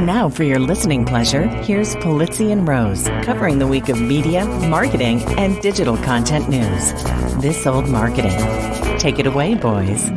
And now for your listening pleasure, here's Polizzi and Rose, covering the week of media, marketing, and digital content news. This Old Marketing. Take it away, boys.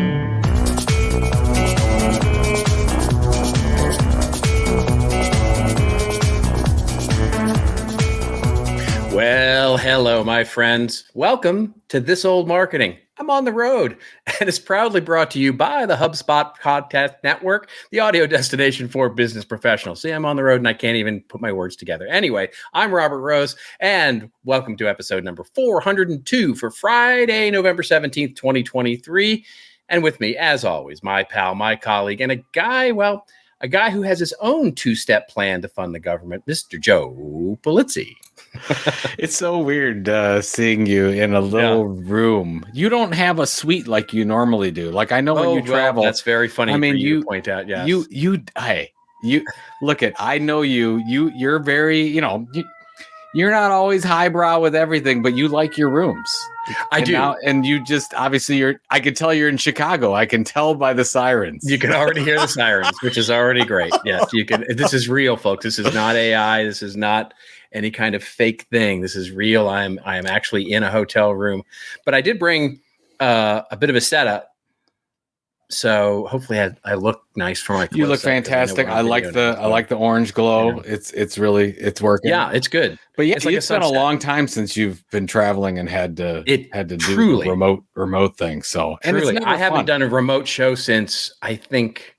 Well, hello, my friends. Welcome to This Old Marketing. I'm on the road, and it's proudly brought to you by the Hubspot Podcast Network, the audio destination for business professionals. See, I'm on the road, and I can't even put my words together. Anyway, I'm Robert Rose, and welcome to episode number 402 for Friday, November 17th, 2023. And with me, as always, my pal, my colleague, and a guy who has his own two-step plan to fund the government, Mr. Joe Polizzi. It's so weird seeing you in a little room. You don't have a suite like you normally do. Like I know when you travel. That's very funny. I mean, you to point out. Yes. You look at. I know you. You're very. You're not always highbrow with everything, but you like your rooms. I do. And you just obviously I can tell you're in Chicago. I can tell by the sirens. You can already hear the sirens, which is already great. Yes, you can. This is real, folks. This is not AI. This is not any kind of fake thing. This is real. I am actually in a hotel room, but I did bring a bit of a setup. So hopefully I look nice for my. You look fantastic. I like the orange glow. Yeah. It's working. Yeah, it's good. But yeah, it's been a long time since you've been traveling and had to do remote things. So and truly, I haven't done a remote show since I think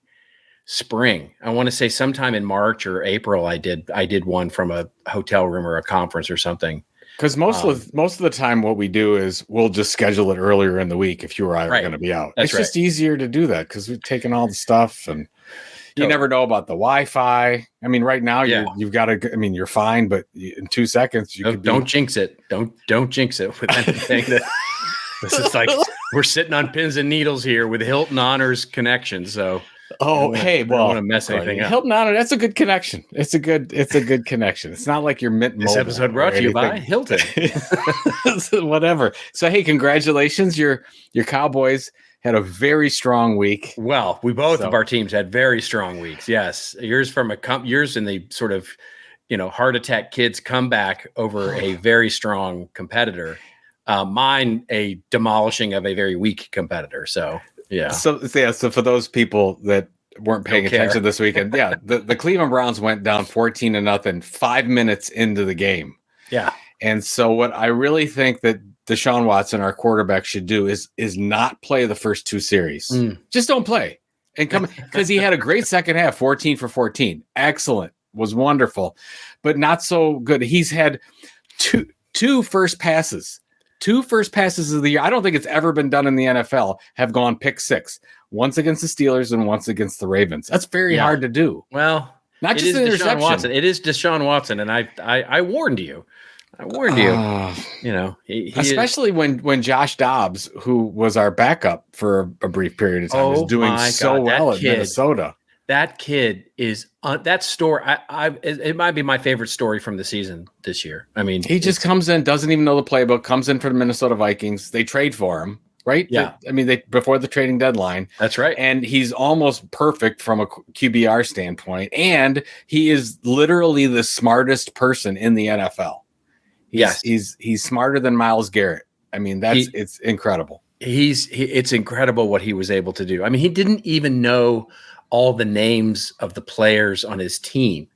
spring. I want to say sometime in March or April. I did one from a hotel room or a conference or something. Because most of the time, what we do is we'll just schedule it earlier in the week if you or I are going to be out. It's just easier to do that because we've taken all the stuff and you never know about the Wi-Fi. I mean, right now you've got to. I mean, you're fine, but in 2 seconds you don't jinx it. Don't jinx it with anything. This is like we're sitting on pins and needles here with Hilton Honors connection. So. Oh, hey, well, I don't want to mess anything up. Hilton Honor, that's a good connection. It's a good connection. It's not like you're Mint Mobile. This episode brought to you by Hilton. Whatever. So, hey, congratulations. Your Cowboys had a very strong week. Well, we both of our teams had very strong weeks. Yes, yours in the sort of heart attack kids comeback over a very strong competitor. Mine a demolishing of a very weak competitor. So. Yeah. So for those people that weren't paying attention this weekend, the Cleveland Browns went down 14-0 5 minutes into the game. Yeah. And so what I really think that Deshaun Watson, our quarterback, should do is not play the first two series. Just don't play and come because he had a great second half, 14 for 14. Excellent. Was wonderful, but not so good. He's had two first passes. 2 first passes of the year. I don't think it's ever been done in the NFL have gone pick six. Once against the Steelers and once against the Ravens. That's very hard to do. Well, not just an interception. Watson. It is Deshaun Watson, and I warned you. I warned you. Especially when Josh Dobbs, who was our backup for a brief period of time, is doing well at Minnesota. That kid is that story. It might be my favorite story from the season this year. I mean, he just comes in, doesn't even know the playbook, comes in for the Minnesota Vikings. They trade for him, right? Yeah. They before the trading deadline. That's right. And he's almost perfect from a QBR standpoint. And he is literally the smartest person in the NFL. He's smarter than Myles Garrett. I mean, it's incredible. It's incredible what he was able to do. I mean, he didn't even know all the names of the players on his team.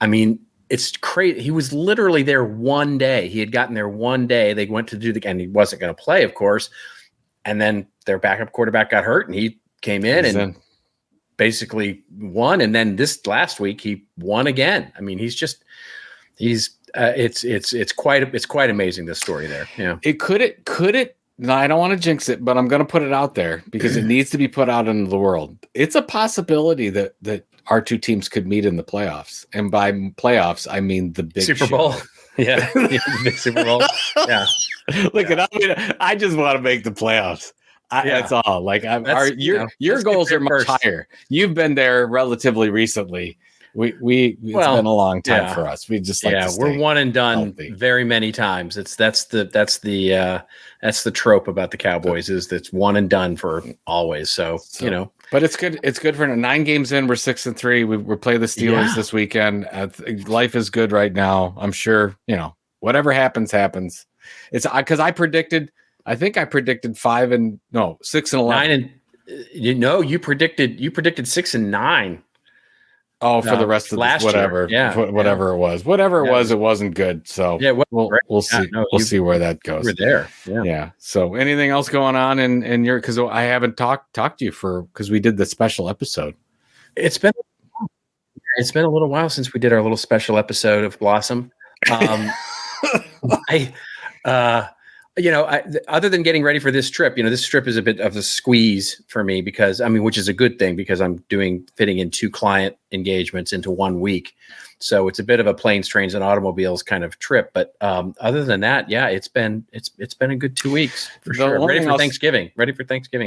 I mean, it's crazy. He was literally there one day. He had gotten there one day. They went to do and he wasn't going to play, of course. And then their backup quarterback got hurt and he came in basically won. And then this last week he won again. I mean, it's quite amazing, this story there. Yeah. Could it, no, I don't want to jinx it, but I'm going to put it out there because it needs to be put out into the world. It's a possibility that our two teams could meet in the playoffs. And by playoffs, I mean the big Super Bowl. Yeah. The big Super Bowl. Yeah. Look, I just want to make the playoffs. That's all. Like your goals are much higher. You've been there relatively recently. It's been a long time for us. We just like to stay we're one and done healthy. very many times. That's the trope about the Cowboys is that's one and done for always. So but it's good. It's good for 9 games in. We're 6-3. We're playing the Steelers this weekend. Life is good right now. I'm sure, whatever happens. It's because I predicted 6-11. 9 and you predicted 6-9. Oh, for the rest of last whatever, whatever it was, it wasn't good. So we'll see. We'll see where that goes. We're there. Yeah. So anything else going on in your? Because I haven't talked to you because we did the special episode. It's been a little while since we did our little special episode of Blossom. Other than getting ready for this trip, this trip is a bit of a squeeze for me because which is a good thing because I'm fitting in 2 client engagements into 1 week. So it's a bit of a planes, trains, and automobiles kind of trip. But other than that, it's been a good 2 weeks for sure. Ready for Thanksgiving.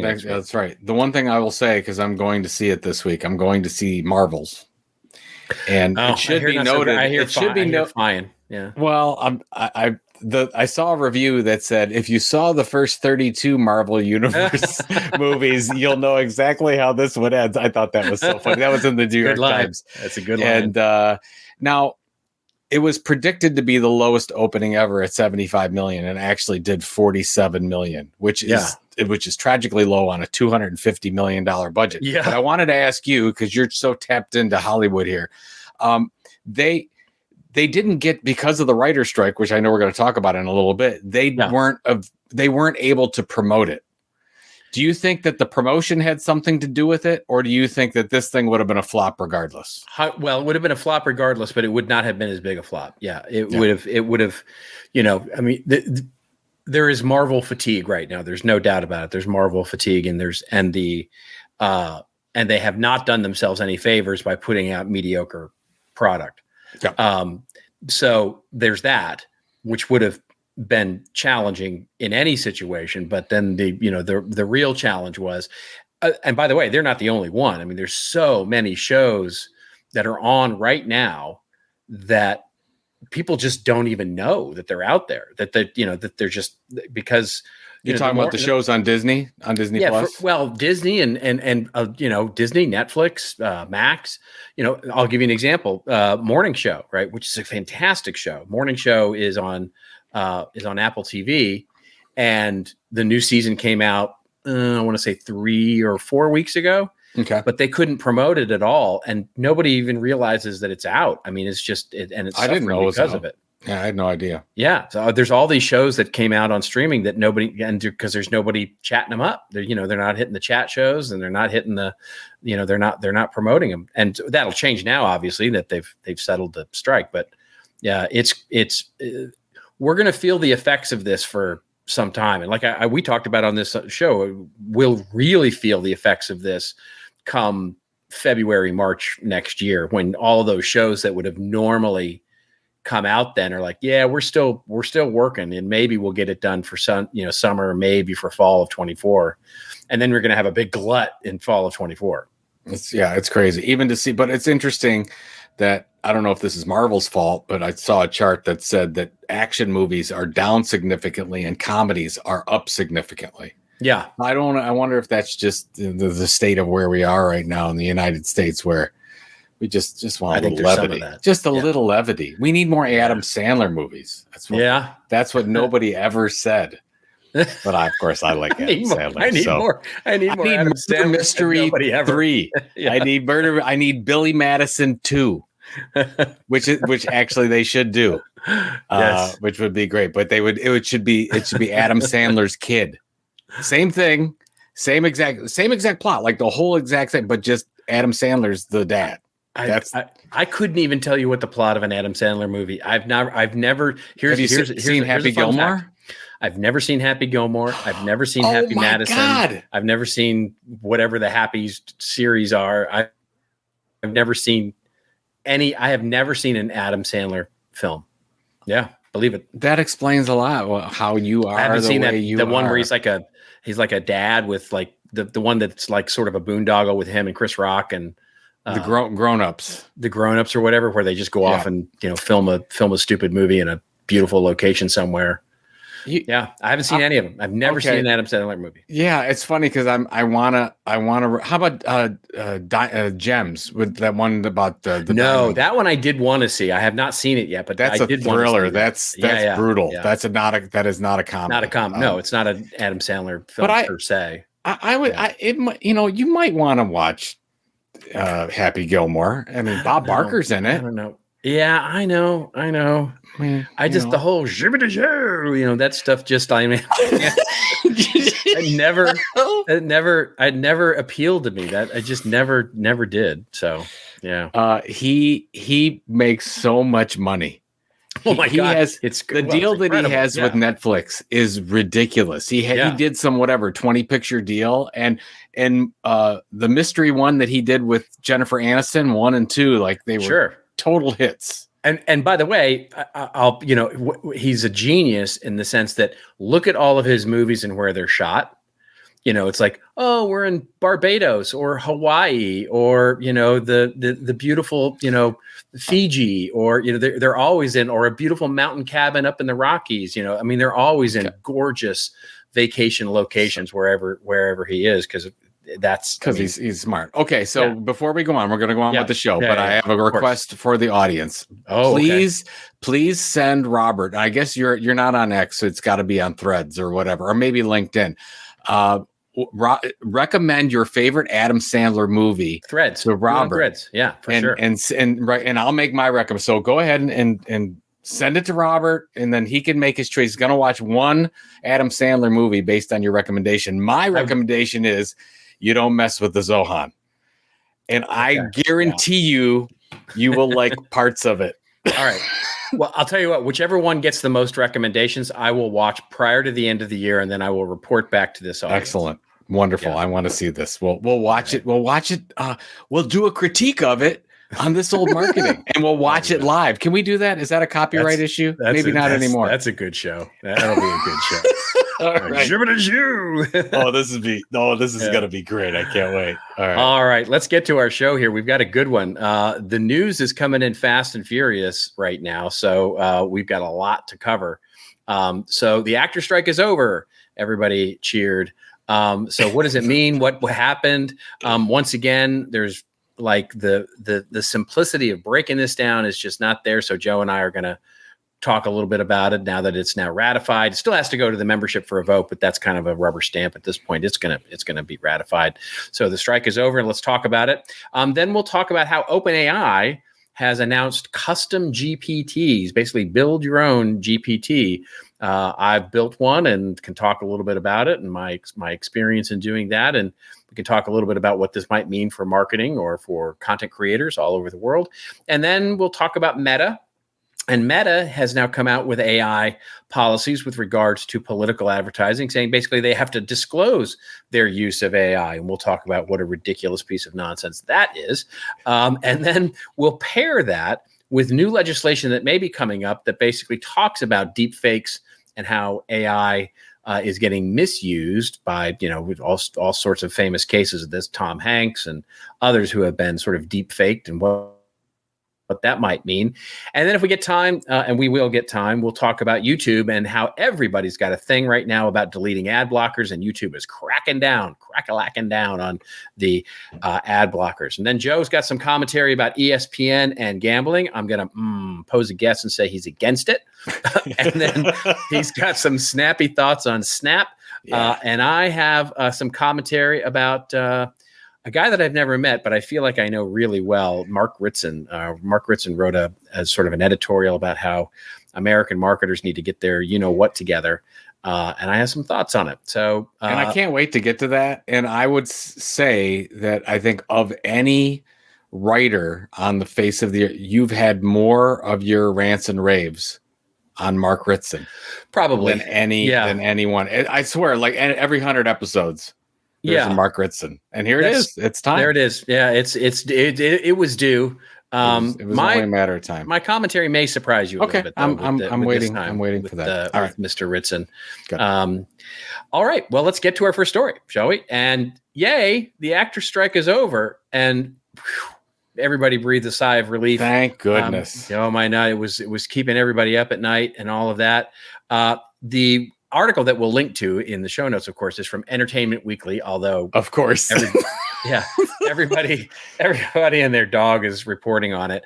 That's right. The one thing I will say, because I'm going to see it this week, I'm going to see Marvels. And it should be noted. It should be noted. Yeah. Well, I saw a review that said if you saw the first 32 Marvel Universe movies, you'll know exactly how this one ends. I thought that was so funny. That was in the New York Times. That's a good line. And now it was predicted to be the lowest opening ever at 75 million, and actually did 47 million, which is tragically low on a $250 million budget. Yeah. But I wanted to ask you, because you're so tapped into Hollywood here, they didn't get, because of the writer's strike, which I know we're going to talk about in a little bit. They weren't able to promote it. Do you think that the promotion had something to do with it, or do you think that this thing would have been a flop regardless? Well, it would have been a flop regardless, but it would not have been as big a flop. Yeah, it would have. There is Marvel fatigue right now. There's no doubt about it. There's Marvel fatigue, and they have not done themselves any favors by putting out mediocre product. Yeah. So there's that, which would have been challenging in any situation. But then the real challenge was, and by the way, they're not the only one. There's so many shows that are on right now that people just don't even know that they're out there, that they're just because. You're talking about the shows on Disney Plus? Disney and Disney, Netflix, Max. I'll give you an example. Morning Show, right, which is a fantastic show. Morning Show is on Apple TV, and the new season came out. I want to say 3 or 4 weeks ago. Okay, but they couldn't promote it at all, and nobody even realizes that it's out. It's just and it's I didn't know because of it. Yeah, I had no idea. Yeah, so there's all these shows that came out on streaming that nobody, and because there's nobody chatting them up. They're not hitting the chat shows, and they're not hitting the, they're not promoting them, and that'll change now. Obviously, that they've settled the strike, but yeah, we're going to feel the effects of this for some time, and like we talked about on this show, we'll really feel the effects of this come February, March next year, when all of those shows that would have normally come out then are like, yeah, we're still working, and maybe we'll get it done for summer, maybe for fall of 24, and then we're going to have a big glut in fall of 24. It's crazy even to see, but it's interesting that I don't know if this is Marvel's fault, but I saw a chart that said that action movies are down significantly and comedies are up significantly. Yeah, I wonder if that's just the state of where we are right now in the United States, where we just want a little levity. Just a little levity. We need more Adam Sandler movies. That's what nobody ever said. But of course, I like Adam Sandler. I need more Adam Sandler Mystery 3. I need Murder. I need Billy Madison 2, which actually they should do. Which would be great. But it should be Adam Sandler's kid. Same thing, same exact plot, like the whole exact thing, but just Adam Sandler's the dad. I couldn't even tell you what the plot of an Adam Sandler movie. I've never. Have you seen Happy Gilmore? Fact. I've never seen Happy Gilmore. I've never seen Happy Madison. God. I've never seen whatever the Happy series are. I've never seen any. I have never seen an Adam Sandler film. Yeah, believe it. That explains a lot. How you are. I haven't seen the one where he's like a dad with like the one that's like sort of a boondoggle with him and Chris Rock and. The grown-ups. The grown-ups or whatever, where they just go off and, film a stupid movie in a beautiful location somewhere. I haven't seen any of them. I've never seen an Adam Sandler movie. Yeah, it's funny because I wanna. How about Gems with that one about the No, that one I did want to see. I have not seen it yet, but that's I a did thriller. That's brutal. Yeah. That is not a comedy. Not a comedy. No, it's not an Adam Sandler film per se. You might want to watch Happy Gilmore. I mean, Bob Barker's in it. I don't know. Yeah, I know. I just the whole that stuff just it never appealed to me. That I just never did. So yeah. He makes so much money. Oh my God! It's the deal that he has with Netflix is ridiculous. He did some 20 picture deal, and the mystery one that he did with Jennifer Aniston 1 and 2, like they were total hits. And by the way, he's a genius in the sense that look at all of his movies and where they're shot. It's like, oh, we're in Barbados or Hawaii or, the beautiful, Fiji, or, they're always in, or a beautiful mountain cabin up in the Rockies. They're always in gorgeous vacation locations wherever he is. Because he's smart. Okay, so before we go on, we're going to go on with the show, but I have a request for the audience. Oh, please send Robert. I guess you're not on X, so it's got to be on Threads or whatever, or maybe LinkedIn. Recommend your favorite Adam Sandler movie. Threads to Robert. Threads, yeah, for sure. And I'll make my recommendation. So go ahead and send it to Robert, and then he can make his choice. He's going to watch one Adam Sandler movie based on your recommendation. My recommendation is you don't mess with the Zohan. And I guarantee you will like parts of it. All right. Well, I'll tell you what, whichever one gets the most recommendations, I will watch prior to the end of the year, and then I will report back to this audience. Excellent. Wonderful. Yeah. I want to see this. We'll watch it. We'll watch it. We'll do a critique of it on This Old Marketing, and we'll watch it live. Can we do that? Is that a copyright issue? Maybe not anymore. That's a good show. That'll be a good show. All right. This is going to be great. I can't wait. All right. Let's get to our show here. We've got a good one. The news is coming in fast and furious right now. So we've got a lot to cover. So the actor strike is over. Everybody cheered. So what does it mean? What happened? Once again, there's like the simplicity of breaking this down is just not there. So Joe and I are going to talk a little bit about it now that it's now ratified. It still has to go to the membership for a vote, but that's kind of a rubber stamp at this point. It's gonna be ratified. So the strike is over, and let's talk about it. Then we'll talk about how OpenAI has announced custom GPTs, basically build your own GPT. I've built one and can talk a little bit about it and my experience in doing that. And we can talk a little bit about what this might mean for marketing or for content creators all over the world. And then we'll talk about Meta. And Meta has now come out with AI policies with regards to political advertising, saying basically they have to disclose their use of AI. And we'll talk about what a ridiculous piece of nonsense that is. And then we'll pair that with new legislation that may be coming up that basically talks about deep fakes and how AI is getting misused by, with all sorts of famous cases of this, Tom Hanks and others who have been sort of deep faked, and what that might mean. And then if we get time, and we will get time, we'll talk about YouTube and how everybody's got a thing right now about deleting ad blockers, and YouTube is cracking down on the ad blockers. And then Joe's got some commentary about ESPN and gambling. I'm going to pose a guess and say he's against it. And then he's got some snappy thoughts on Snap. Yeah. And I have some commentary about a guy that I've never met, but I feel like I know really well, Mark Ritson. Mark Ritson wrote a sort of an editorial about how American marketers need to get their what together. And I have some thoughts on it. So, and I can't wait to get to that. And I would say that I think of any writer on the face of the earth, you've had more of your rants and raves on Mark Ritson probably than anyone. I swear, like every 100 episodes. There's a Mark Ritson, and here it is. It's time. There it is. Yeah, it was due. It was only a matter of time. My commentary may surprise you a little bit. Though, I'm waiting. I'm waiting for that. All right, Mr. Ritson. All right. Well, let's get to our first story, shall we? And yay, the actor strike is over. And everybody breathed a sigh of relief. Thank goodness. Oh my God, it was keeping everybody up at night and all of that. The article that we'll link to in the show notes, of course, is from Entertainment Weekly, although of course, everybody and their dog is reporting on it.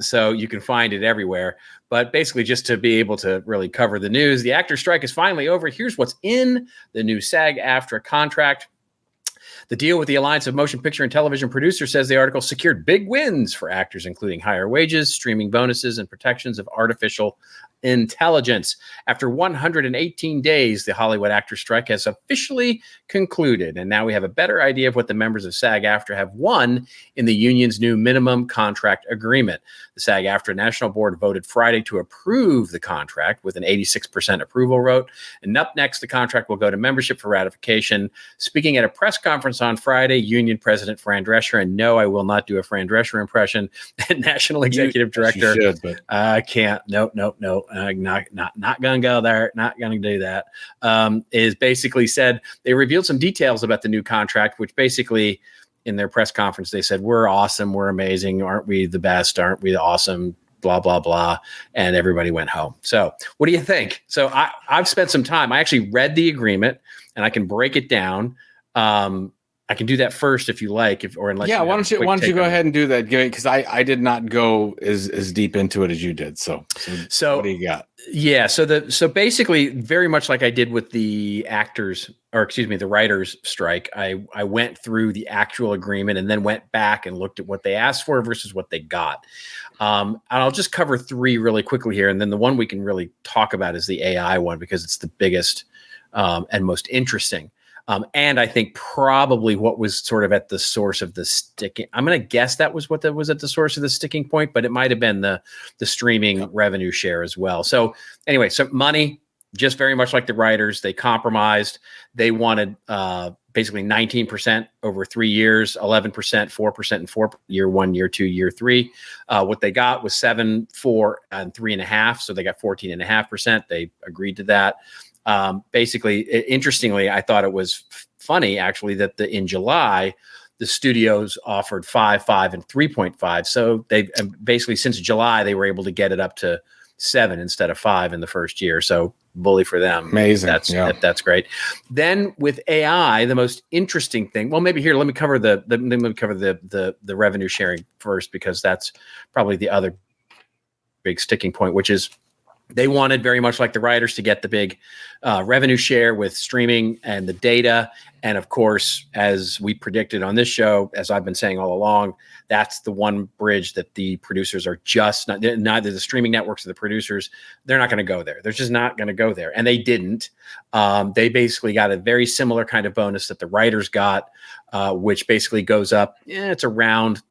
So you can find it everywhere. But basically, just to be able to really cover the news, the actor strike is finally over. Here's what's in the new SAG-AFTRA contract. The deal with the Alliance of Motion Picture and Television Producers, says the article, secured big wins for actors, including higher wages, streaming bonuses, and protections of artificial intelligence. After 118 days, the Hollywood actor strike has officially concluded, and now we have a better idea of what the members of SAG-AFTRA have won in the union's new minimum contract agreement. The SAG-AFTRA National Board voted Friday to approve the contract with an 86% approval vote, and up next, the contract will go to membership for ratification. Speaking at a press conference on Friday, Union President Fran Drescher, and no, I will not do a Fran Drescher impression, and National Executive Director, I can't, no. Not gonna go there. Not gonna do that. Is basically said they revealed some details about the new contract, which basically in their press conference they said, we're awesome, we're amazing, aren't we the best? Aren't we awesome? Blah blah blah, and everybody went home. So, what do you think? So, I've spent some time. I actually read the agreement, and I can break it down. I can do that first if you like, why don't you go ahead and do that? Because I did not go as deep into it as you did. So what do you got? Yeah, so basically, very much like I did with the writers' strike, I went through the actual agreement and then went back and looked at what they asked for versus what they got. And I'll just cover three really quickly here, and then the one we can really talk about is the AI one because it's the biggest and most interesting. And I think probably what was sort of at the source of the sticking, I'm going to guess that was what was at the source of the sticking point, but it might've been the streaming revenue share as well. So anyway, so money, just very much like the writers, they compromised. They wanted basically 19% over 3 years, 11%, 4% in year 1, year 2, year 3. What they got was 7, 4, and 3.5. So they got 14.5%. They agreed to that. Basically, interestingly, I thought it was funny actually that in July, the studios offered 5, 5, and 3.5. So they basically since July, they were able to get it up to 7 instead of 5 in the first year. So bully for them. Amazing. That's great. Then with AI, the most interesting thing. Well, maybe here let me cover the revenue sharing first because that's probably the other big sticking point, which is they wanted very much like the writers to get the big revenue share with streaming and the data. And of course, as we predicted on this show, as I've been saying all along, that's the one bridge that the producers are just neither the streaming networks or the producers, they're not going to go there. They're just not going to go there. And they didn't. They basically got a very similar kind of bonus that the writers got, which basically goes up. It's around,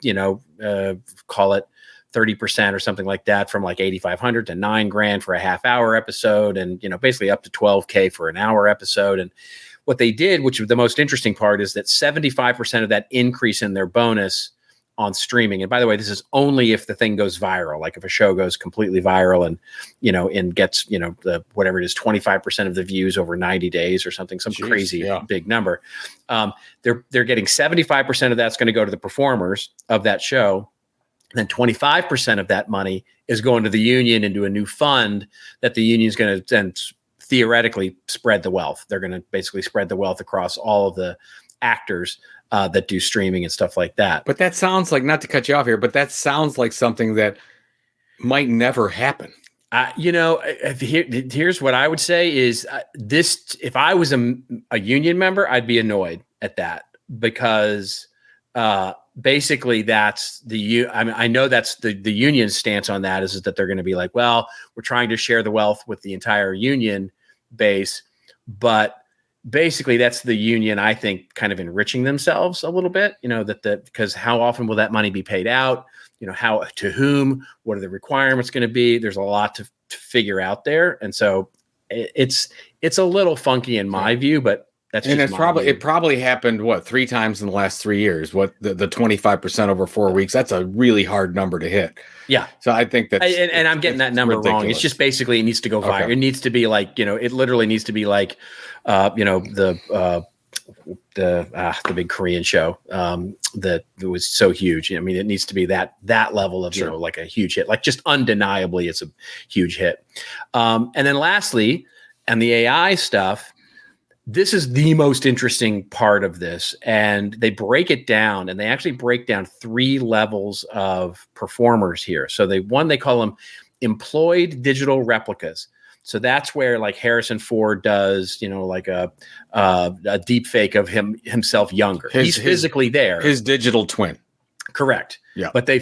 call it 30% or something like that, from like $8,500 to $9,000 for a half-hour episode, and basically up to $12,000 for an hour episode. And what they did, which the most interesting part, is that 75% of that increase in their bonus on streaming. And by the way, this is only if the thing goes viral, like if a show goes completely viral and and gets the whatever it is, 25% of the views over 90 days or something, crazy big number. They're getting 75% of that's going to go to the performers of that show. Then 25% of that money is going to the union into a new fund that the union is going to then theoretically spread the wealth. They're going to basically spread the wealth across all of the actors that do streaming and stuff like that. But that sounds like, not to cut you off here, but that sounds like something that might never happen. Here's what I would say is this: if I was a union member, I'd be annoyed at that because basically that's I know that's the union's stance on that is that they're going to be like, well, we're trying to share the wealth with the entire union base, but basically that's the union, I think, kind of enriching themselves a little bit, because how often will that money be paid out? How, to whom, what are the requirements going to be? There's a lot to figure out there. And so it's a little funky in my view, but it probably happened 3 times in the last 3 years. What the 25% over 4 weeks? That's a really hard number to hit. Yeah. So I think that, and I'm getting that number ridiculous. Wrong. It's just basically it needs to go viral. Okay. It needs to be like it literally needs to be like, the big Korean show that was so huge. I mean, it needs to be that level of, Sure. like a huge hit, like just undeniably it's a huge hit. And then lastly, and the AI stuff, this is the most interesting part of this. And they break it down, and they actually break down 3 levels of performers here. So they call them employed digital replicas. So that's where like Harrison Ford does, like a deep fake of himself younger. He's physically there. His digital twin. Correct. Yeah. But they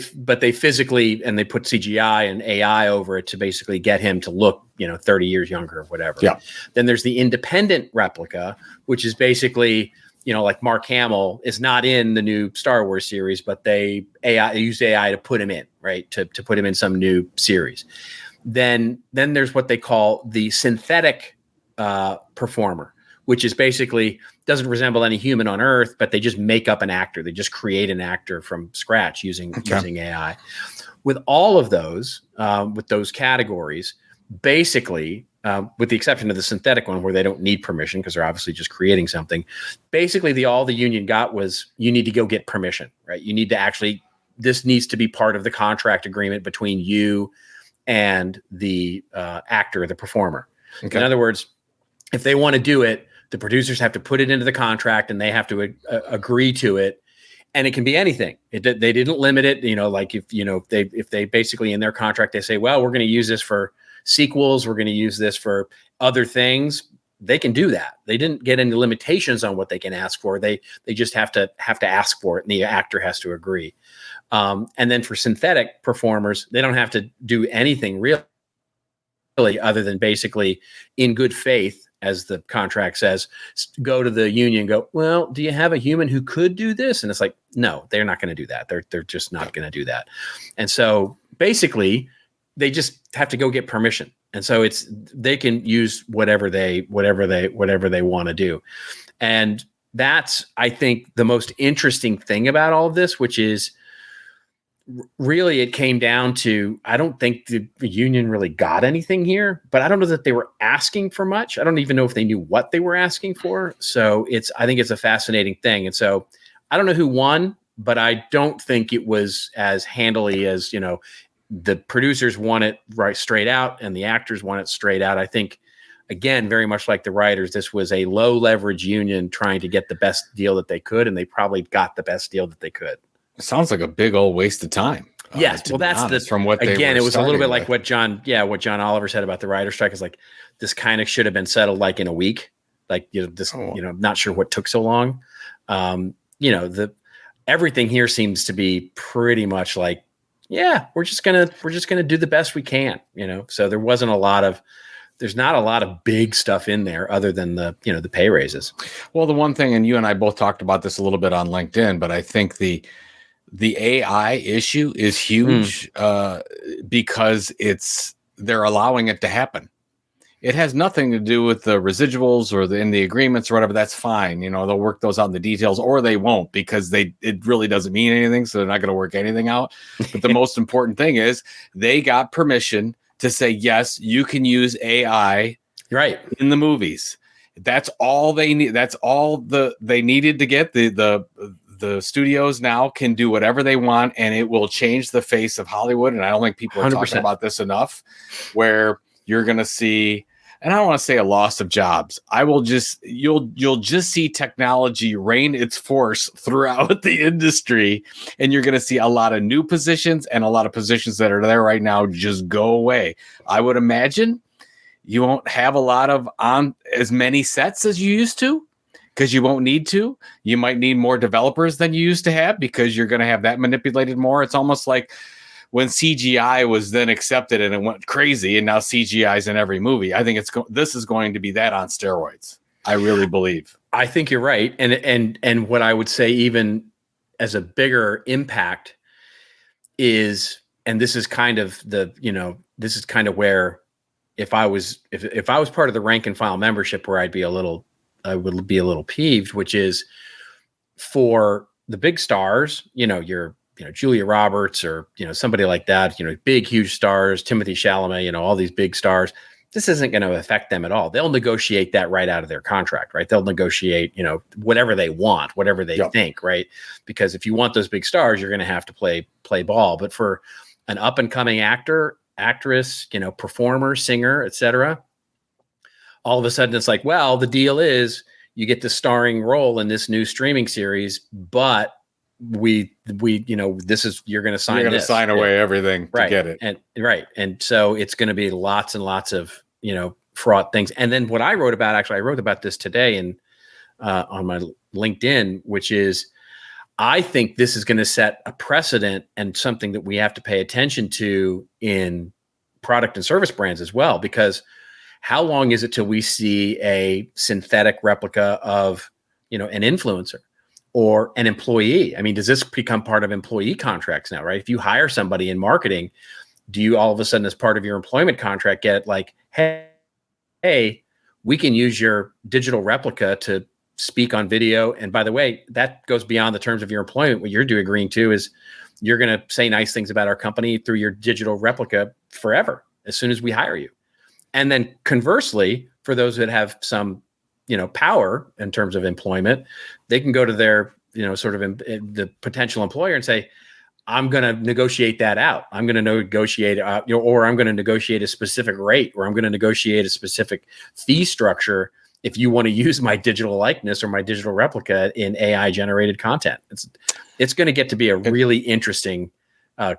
physically, and they put CGI and AI over it to basically get him to look, 30 years younger or whatever. Yeah. Then there's the independent replica, which is basically, like Mark Hamill is not in the new Star Wars series, but they used AI to put him in, right? To put him in some new series. Then there's what they call the synthetic performer, which is basically doesn't resemble any human on Earth, but they just make up an actor. They just create an actor from scratch using AI. With all of those, with those categories, basically, with the exception of the synthetic one where they don't need permission because they're obviously just creating something, basically all the union got was you need to go get permission, right? You need to this needs to be part of the contract agreement between you and the actor, the performer. Okay. In other words, if they want to do it, the producers have to put it into the contract and they have to agree to it. And it can be anything. They didn't limit it. Like if they basically in their contract, they say, well, we're going to use this for sequels. We're going to use this for other things. They can do that. They didn't get any limitations on what they can ask for. They just have to ask for it, and the actor has to agree. And then for synthetic performers, they don't have to do anything really other than basically in good faith, as the contract says, go to the union, go, well, do you have a human who could do this? And it's like, no, they're not going to do that. They're just not going to do that. And so basically they just have to go get permission. And so they can use whatever they want to do. And that's, I think, the most interesting thing about all of this, which is really, it came down to, I don't think the union really got anything here, but I don't know that they were asking for much. I don't even know if they knew what they were asking for. So I think it's a fascinating thing. And so I don't know who won, but I don't think it was as handily as, the producers want it right straight out and the actors want it straight out. I think, again, very much like the writers, this was a low leverage union trying to get the best deal that they could, and they probably got the best deal that they could. It sounds like a big old waste of time. Yes, well, that's honest, from what they again. It was a little bit with. like what John Oliver said about the writer's strike. Is like this kind of should have been settled like in a week. Like not sure what took so long. Everything here seems to be pretty much like, yeah, we're just gonna do the best we can. So there's not a lot of big stuff in there other than the pay raises. Well, the one thing, and you and I both talked about this a little bit on LinkedIn, but I think the AI issue is huge because they're allowing it to happen. It has nothing to do with the residuals or in the agreements or whatever. That's fine. They'll work those out in the details, or they won't, because it really doesn't mean anything. So they're not going to work anything out. But the most important thing is they got permission to say, yes, you can use AI right in the movies. That's all they need. That's all they needed to get. The studios now can do whatever they want, and it will change the face of Hollywood. And I don't think people are 100%. Talking about this enough, where you're going to see, and I don't want to say a loss of jobs. You'll just see technology reign its force throughout the industry, and you're going to see a lot of new positions and a lot of positions that are there right now just go away. I would imagine you won't have a lot of on as many sets as you used to, because you won't need to. You might need more developers than you used to have, because you're going to have that manipulated more. It's almost like when CGI was then accepted and it went crazy, and now CGI is in every movie. I think this is going to be that on steroids. I really believe. I think you're right. And what I would say, even as a bigger impact, is, and this is kind of where if I was part of the rank and file membership, where I would be a little peeved, which is for the big stars, your Julia Roberts or, somebody like that, big, huge stars, Timothée Chalamet, all these big stars, this isn't going to affect them at all. They'll negotiate that right out of their contract, right? They'll negotiate, whatever they want, whatever they think, right? Because if you want those big stars, you're going to have to play ball. But for an up and coming actor, actress, performer, singer, etc., all of a sudden it's like, well, the deal is you get the starring role in this new streaming series, but you're going to sign. You're going to sign away everything to get it, and so it's going to be lots and lots of fraught things. And then what I wrote about this today on my LinkedIn, which is I think this is going to set a precedent and something that we have to pay attention to in product and service brands as well, because how long is it till we see a synthetic replica of, an influencer or an employee? I mean, does this become part of employee contracts now, right? If you hire somebody in marketing, do you all of a sudden, as part of your employment contract, get like, hey, we can use your digital replica to speak on video. And by the way, that goes beyond the terms of your employment. What you're agreeing to is you're going to say nice things about our company through your digital replica forever, as soon as we hire you. And then conversely, for those that have some, power in terms of employment, they can go to their, the potential employer and say, I'm going to negotiate that out. I'm going to negotiate, or I'm going to negotiate a specific rate, or I'm going to negotiate a specific fee structure if you want to use my digital likeness or my digital replica in AI generated content. It's going to get to be a really interesting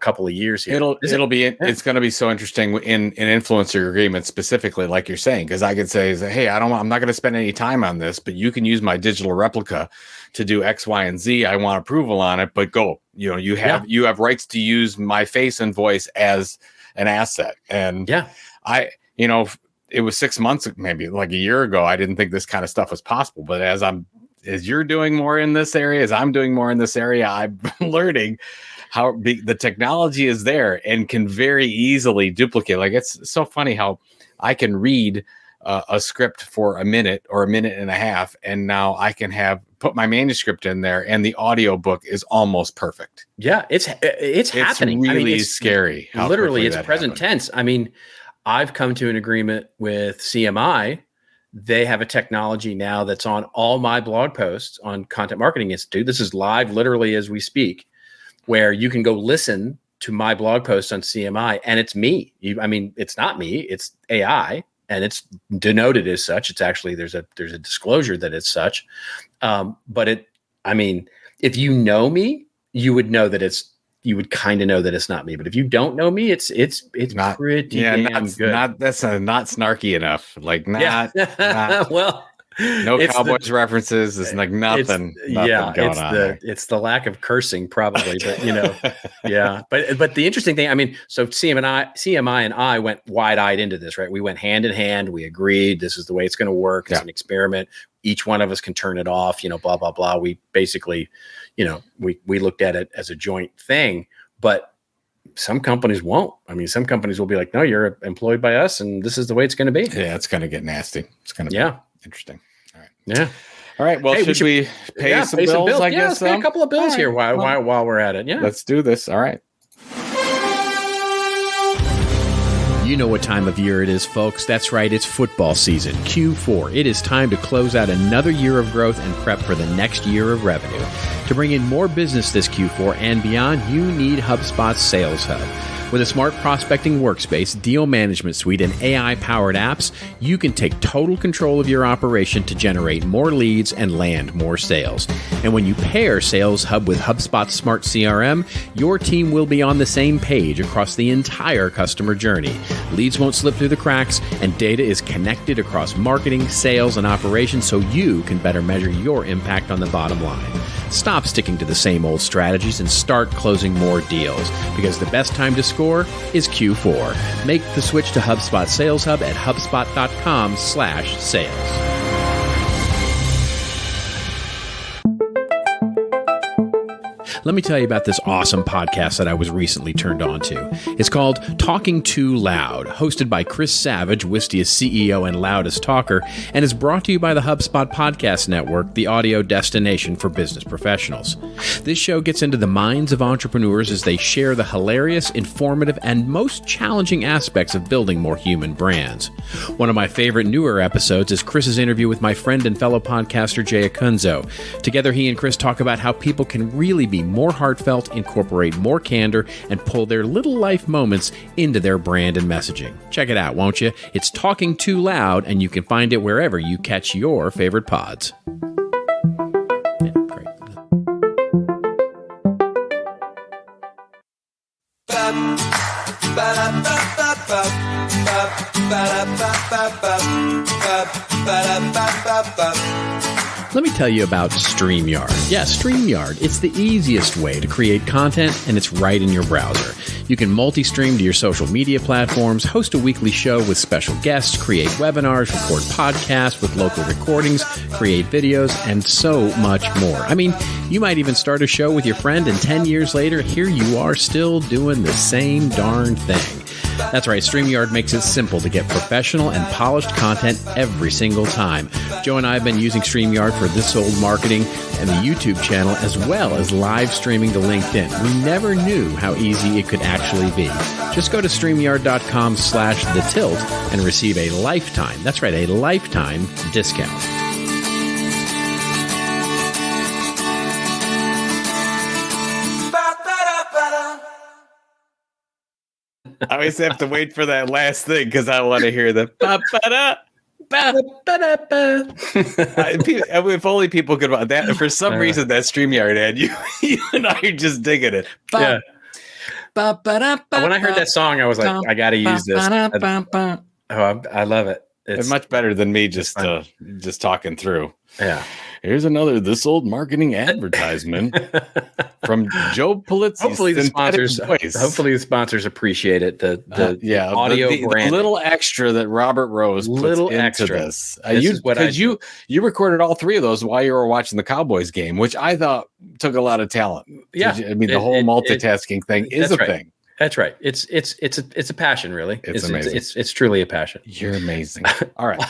couple of years here. It's going to be so interesting in influencer agreements specifically, like you're saying, because I could say, hey, I'm not going to spend any time on this, but you can use my digital replica to do X, Y, and Z. I want approval on it, but go. You have rights to use my face and voice as an asset. And it was 6 months, maybe like a year ago, I didn't think this kind of stuff was possible. But as you're doing more in this area, as I'm doing more in this area, I'm learning how the technology is there and can very easily duplicate. Like, it's so funny how I can read a script for a minute or a minute and a half, and now I can put my manuscript in there, and the audiobook is almost perfect. Yeah, it's happening. Really it's scary. Literally, it's present tense. I mean, I've come to an agreement with CMI. They have a technology now that's on all my blog posts on Content Marketing Institute. This is live literally as we speak, where you can go listen to my blog post on CMI, and it's me. It's not me, it's AI, and it's denoted as such. It's actually, there's a disclosure that it's such. But if you know me, you would know that you would kind of know that it's not me. But if you don't know me, it's not pretty damn good. That's not snarky enough. Like not well. No Cowboys references. It's like nothing going on. It's the lack of cursing, probably. But yeah. But the interesting thing, so CMI and I went wide-eyed into this, right? We went hand in hand. We agreed this is the way it's going to work. It's an experiment. Each one of us can turn it off. Blah blah blah. We basically, we looked at it as a joint thing. But some companies won't. Some companies will be like, no, you're employed by us, and this is the way it's going to be. Yeah, it's going to get nasty. It's going to be interesting. All right. Yeah. All right. Well, should we pay some bills? I guess. Let's pay a couple of bills here while we're at it. Yeah. Let's do this. All right. You know what time of year it is, folks. That's right. It's football season, Q4. It is time to close out another year of growth and prep for the next year of revenue. To bring in more business this Q4 and beyond, you need HubSpot Sales Hub. With a smart prospecting workspace, deal management suite, and AI-powered apps, you can take total control of your operation to generate more leads and land more sales. And when you pair Sales Hub with HubSpot Smart CRM, your team will be on the same page across the entire customer journey. Leads won't slip through the cracks, and data is connected across marketing, sales, and operations so you can better measure your impact on the bottom line. Stop sticking to the same old strategies and start closing more deals, because the best time to score is Q4. Make the switch to HubSpot Sales Hub at HubSpot.com/sales. let me tell you about this awesome podcast that I was recently turned on to. It's called Talking Too Loud, hosted by Chris Savage, Wistia's CEO and loudest talker, and is brought to you by the Hubspot Podcast Network, the audio destination for business professionals. This show gets into the minds of entrepreneurs as they share the hilarious, informative, and most challenging aspects of building more human brands. One of my favorite newer episodes is Chris's interview with my friend and fellow podcaster Jay Acunzo. Together, he and Chris talk about how people can really be more heartfelt, incorporate more candor, and pull their little life moments into their brand and messaging. Check it out, won't you? It's Talking Too Loud, and you can find it wherever you catch your favorite pods. Yeah, great. Let me tell you about StreamYard. Yeah, StreamYard. It's the easiest way to create content, and it's right in your browser. You can multi-stream to your social media platforms, host a weekly show with special guests, create webinars, record podcasts with local recordings, create videos, and so much more. I mean, you might even start a show with your friend, and 10 years later, here you are still doing the same darn thing. That's right, StreamYard makes it simple to get professional and polished content every single time. Joe and I have been using StreamYard for This Old Marketing and the YouTube channel, as well as live streaming to LinkedIn. We never knew how easy it could actually be. Just go to StreamYard.com/thetilt and receive a lifetime, that's right, a lifetime discount. I always have to wait for that last thing because I want to hear the ba-ba-da. If only people could want that. For some reason, that StreamYard ad, you and I are just digging it. Yeah. When I heard that song, I was like, I got to use this. I love it. It's much better than me just talking through. Yeah. Here's another This Old Marketing advertisement from Joe Pulizzi. Hopefully the sponsors appreciate it. The audio brand, little extra that Robert Rose puts into this. You recorded all three of those while you were watching the Cowboys game, which I thought took a lot of talent. Yeah, I mean the whole multitasking thing is a thing. That's right. It's a passion, really. It's amazing. It's truly a passion. You're amazing. All right.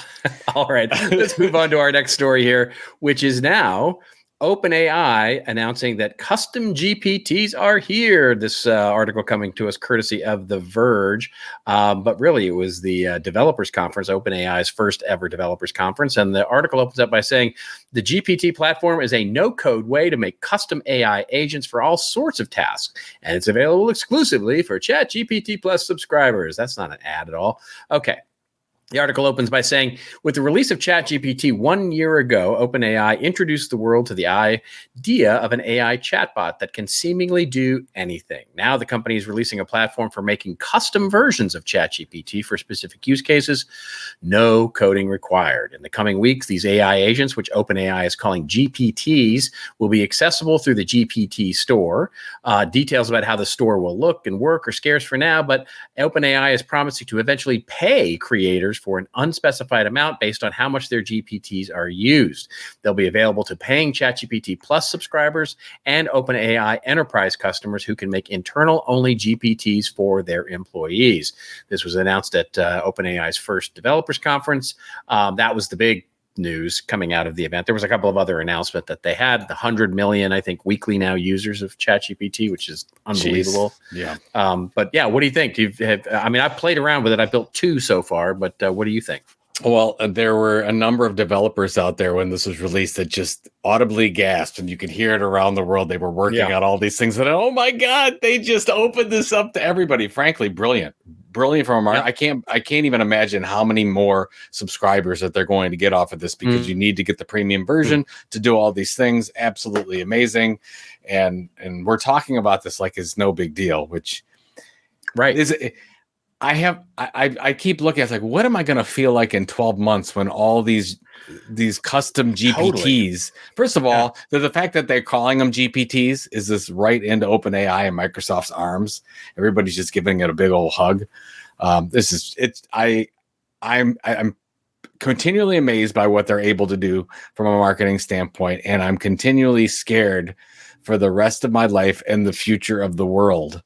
All right. Let's move on to our next story here, which is now OpenAI announcing that custom GPTs are here. This article coming to us courtesy of The Verge. But really, it was the developers conference, OpenAI's first ever developers conference. And the article opens up by saying the GPT platform is a no-code way to make custom AI agents for all sorts of tasks. And it's available exclusively for ChatGPT Plus subscribers. That's not an ad at all. Okay. The article opens by saying, with the release of ChatGPT 1 year ago, OpenAI introduced the world to the idea of an AI chatbot that can seemingly do anything. Now the company is releasing a platform for making custom versions of ChatGPT for specific use cases. No coding required. In the coming weeks, these AI agents, which OpenAI is calling GPTs, will be accessible through the GPT store. Details about how the store will look and work are scarce for now, but OpenAI is promising to eventually pay creators for an unspecified amount based on how much their GPTs are used. They'll be available to paying ChatGPT Plus subscribers and OpenAI enterprise customers who can make internal-only GPTs for their employees. This was announced at OpenAI's first developers conference. That was the big news coming out of the event. There was a couple of other announcements that they had, the 100 million, I think, weekly now users of ChatGPT, which is unbelievable. Jeez. Yeah. But yeah, what do you think? I've played around with it. I've built 2 so far, but what do you think? Well, there were a number of developers out there when this was released that just audibly gasped, and you could hear it around the world. They were working on all these things, and oh my God, they just opened this up to everybody. Frankly, brilliant from a I can't even imagine how many more subscribers that they're going to get off of this, because you need to get the premium version to do all these things. Absolutely amazing, and we're talking about this like it's no big deal, which is. I keep looking at like, what am I going to feel like in 12 months when all these custom GPTs, first of all, the fact that they're calling them GPTs is this right into OpenAI and Microsoft's arms. Everybody's just giving it a big old hug. I'm continually amazed by what they're able to do from a marketing standpoint. And I'm continually scared for the rest of my life and the future of the world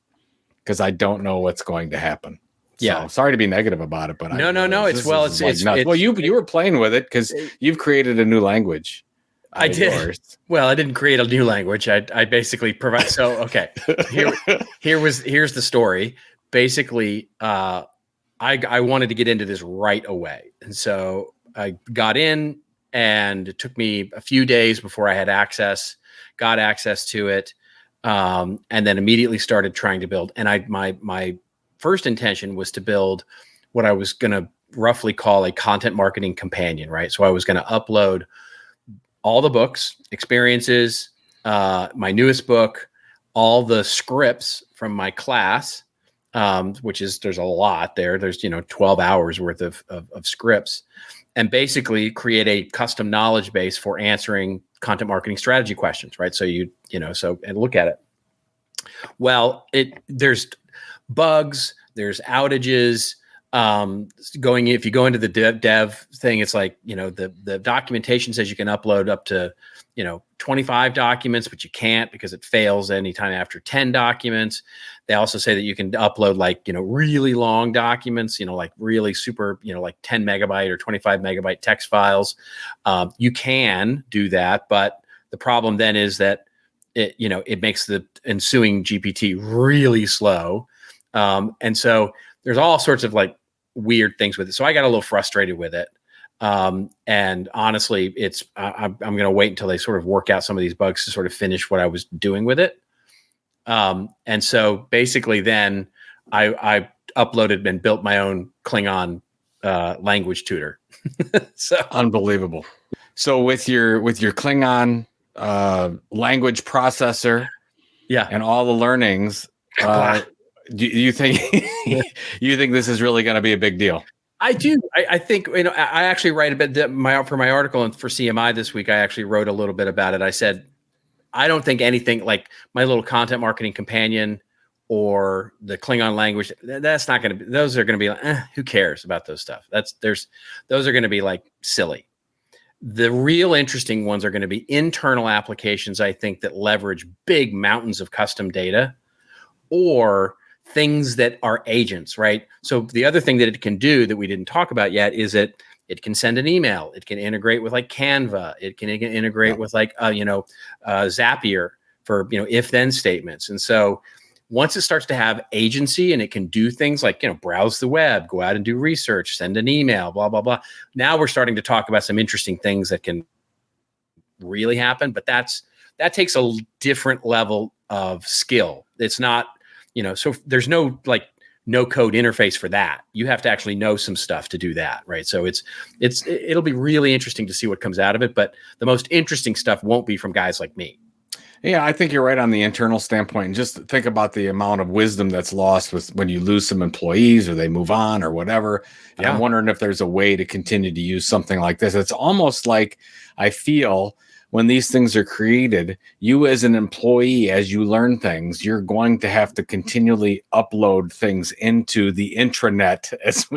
because I don't know what's going to happen. Yeah. So sorry to be negative about it, but No. It's nuts. Well, you were playing with it because you've created a new language. I did. Yours. Well, I didn't create a new language. I basically provide. So, okay, here's the story. Basically, I wanted to get into this right away. And so I got in, and it took me a few days before I got access to it. And then immediately started trying to build. And my first intention was to build what I was going to roughly call a content marketing companion, right? So I was going to upload all the books, experiences, my newest book, all the scripts from my class, there's a lot there. There's, 12 hours worth of scripts, and basically create a custom knowledge base for answering content marketing strategy questions, right? So and look at it. Well, there's bugs, there's outages, if you go into the dev thing, it's like, the documentation says you can upload up to, 25 documents, but you can't because it fails anytime after 10 documents. They also say that you can upload really long documents, like really super, like 10 megabyte or 25 megabyte text files. You can do that, but the problem then is that it makes the ensuing GPT really slow. And so there's all sorts of weird things with it. So I got a little frustrated with it. And honestly, I'm going to wait until they sort of work out some of these bugs to sort of finish what I was doing with it. And so basically then I uploaded and built my own Klingon, language tutor. So unbelievable. So with your Klingon, language processor, and all the learnings, do you think this is really going to be a big deal? I do. I think, I actually write a bit for my article and for CMI this week. I actually wrote a little bit about it. I said, I don't think anything like my little content marketing companion or the Klingon language, that's not going to be, those are going to be like, who cares about those stuff? Those are going to be silly. The real interesting ones are going to be internal applications, I think, that leverage big mountains of custom data or things that are agents, right? So the other thing that it can do that we didn't talk about yet is that it can send an email. It can integrate with Canva. It can integrate with Zapier for, if-then statements. And so once it starts to have agency and it can do things like, browse the web, go out and do research, send an email, blah, blah, blah. Now we're starting to talk about some interesting things that can really happen, but that takes a different level of skill. It's not, so there's no no code interface for that. You have to actually know some stuff to do that, right? So it'll be really interesting to see what comes out of it, but the most interesting stuff won't be from guys like me. Yeah, I think you're right on the internal standpoint. And just think about the amount of wisdom that's lost when you lose some employees or they move on or whatever. Yeah. I'm wondering if there's a way to continue to use something like this. It's almost like I feel when these things are created, you as an employee, as you learn things, you're going to have to continually upload things into the intranet as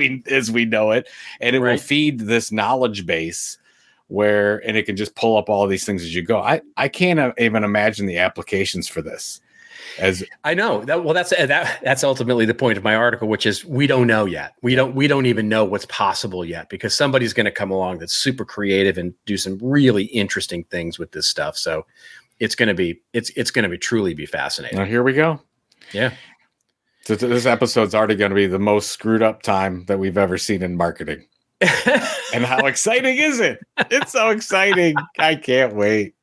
we know it, and it will feed this knowledge base and it can just pull up all these things as you go. I can't even imagine the applications for this. As I know that, well, that's ultimately the point of my article, which is we don't know yet. We don't even know what's possible yet, because somebody's going to come along that's super creative and do some really interesting things with this stuff. So it's going to be truly be fascinating. Now here we go. Yeah. So this episode's already going to be the most screwed up time that we've ever seen in marketing. And how exciting is it? It's so exciting. I can't wait.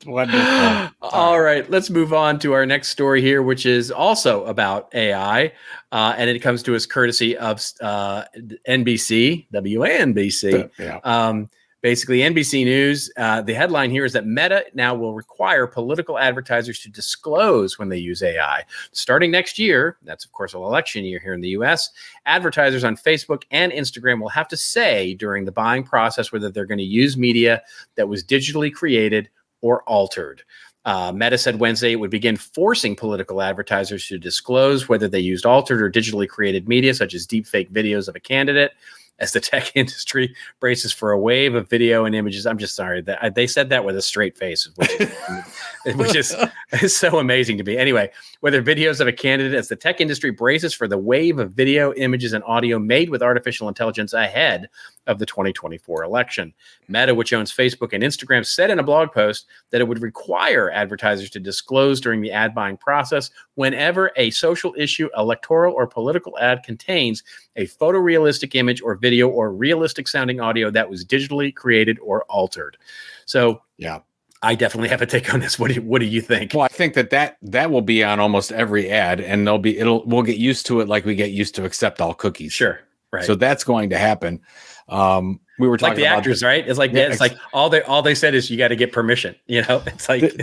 Wonderful. All right, let's move on to our next story here, which is also about AI, and it comes to us courtesy of NBC, WANBC. Yeah. Basically, NBC News. The headline here is that Meta now will require political advertisers to disclose when they use AI. Starting next year, that's of course an election year here in the U.S., advertisers on Facebook and Instagram will have to say during the buying process whether they're going to use media that was digitally created or altered. Meta said Wednesday it would begin forcing political advertisers to disclose whether they used altered or digitally created media, such as deepfake videos of a candidate. as the tech industry braces for a wave of video and images. I'm just sorry that they said that with a straight face, which is so amazing to me. Anyway, whether videos of a candidate as the tech industry braces for the wave of video, images, and audio made with artificial intelligence ahead of the 2024 election. Meta, which owns Facebook and Instagram, said in a blog post that it would require advertisers to disclose during the ad buying process whenever a social issue, electoral, or political ad contains a photorealistic image or video or realistic sounding audio that was digitally created or altered. So, yeah, I definitely have a take on this. What do you think? Well, I think that will be on almost every ad, and we'll get used to it like we get used to accept all cookies. Sure. Right. So that's going to happen. We were talking like the about actors, right? It's like it's like all they said is you got to get permission. It's like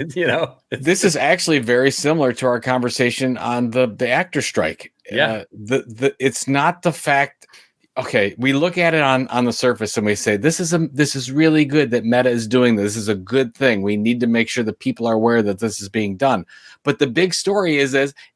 this is actually very similar to our conversation on the actor strike. Yeah. It's not the fact. Okay, we look at it on the surface and we say this is really good that Meta is doing this. This is a good thing. We need to make sure that people are aware that this is being done. But the big story is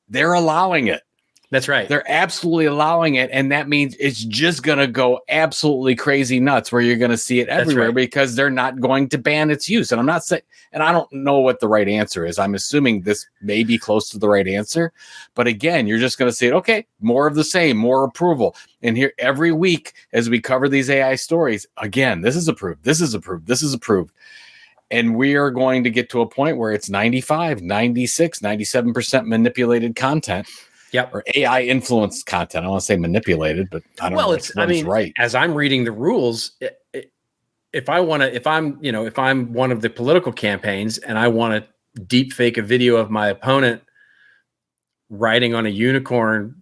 they're allowing it. That's right. They're absolutely allowing it, and that means it's just going to go absolutely crazy nuts where you're going to see it everywhere because they're not going to ban its use. And I'm not saying, and I don't know what the right answer is. I'm assuming this may be close to the right answer. But again, you're just going to say, okay, more of the same, more approval. And here every week as we cover these AI stories, again, this is approved, this is approved, this is approved. And we are going to get to a point where it's 95, 96, 97% manipulated content. Yep. Or AI influenced content. I don't want to say manipulated, but I don't know. It's right. As I'm reading the rules, if I'm one of the political campaigns and I want to deep fake a video of my opponent riding on a unicorn,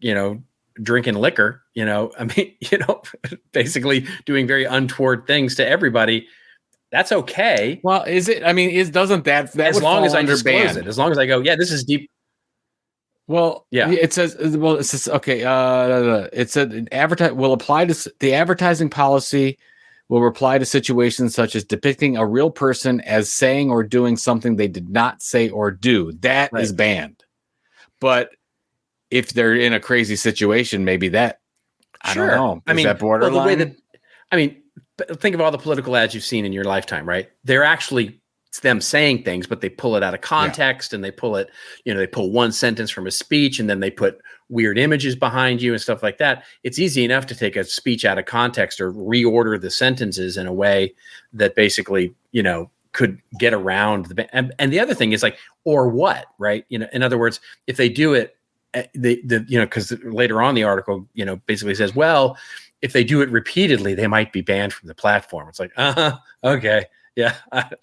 drinking liquor, basically doing very untoward things to everybody, that's okay. Well, is it? I mean, doesn't that as long as I disclose it, as long as I go, yeah, this is deep. Well, yeah. It says okay. It said the advertising policy will apply to situations such as depicting a real person as saying or doing something they did not say or do. That is banned. But if they're in a crazy situation, maybe that I don't know. Is that borderline? Think of all the political ads you've seen in your lifetime, right? They're actually them saying things, but they pull it out of context and they pull it, they pull one sentence from a speech and then they put weird images behind you and stuff like that. It's easy enough to take a speech out of context or reorder the sentences in a way that basically, could get around and the other thing is like, or what, right? In other words, if they do it, because later on the article, basically says, well, if they do it repeatedly, they might be banned from the platform. It's like, okay. Yeah,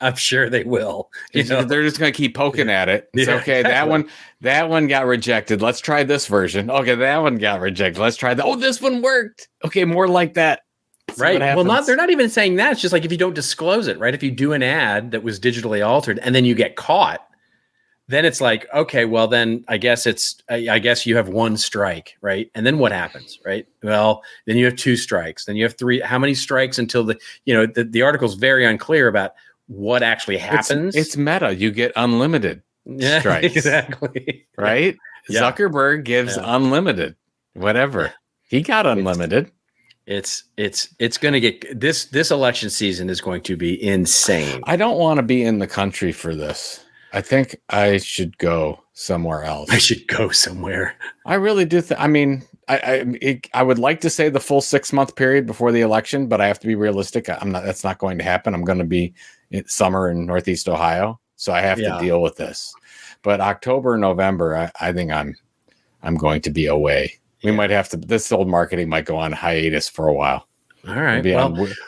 I'm sure they will. They're just going to keep poking at it. It's okay. Exactly. That one got rejected. Let's try this version. Okay, that one got rejected. Let's try that. Oh, this one worked. Okay, more like that. Right. Well, they're not even saying that. It's just like if you don't disclose it, right? If you do an ad that was digitally altered and then you get caught, then it's like, okay, well, then I guess you have one strike, right? And then what happens, right? Well, then you have two strikes, then you have three. How many strikes until the article's very unclear about what actually happens. It's Meta. You get unlimited strikes. Exactly. Right? Yeah. Zuckerberg gives unlimited, whatever. He got unlimited. It's going to get this election season is going to be insane. I don't want to be in the country for this. I think I should go somewhere else. I should go somewhere. I really do. I would like to say the full 6-month period before the election, but I have to be realistic. That's not going to happen. I'm going to be in summer in Northeast Ohio, so I have to deal with this. But October, November, I think I'm going to be away. We might have to. This old marketing might go on hiatus for a while. All right.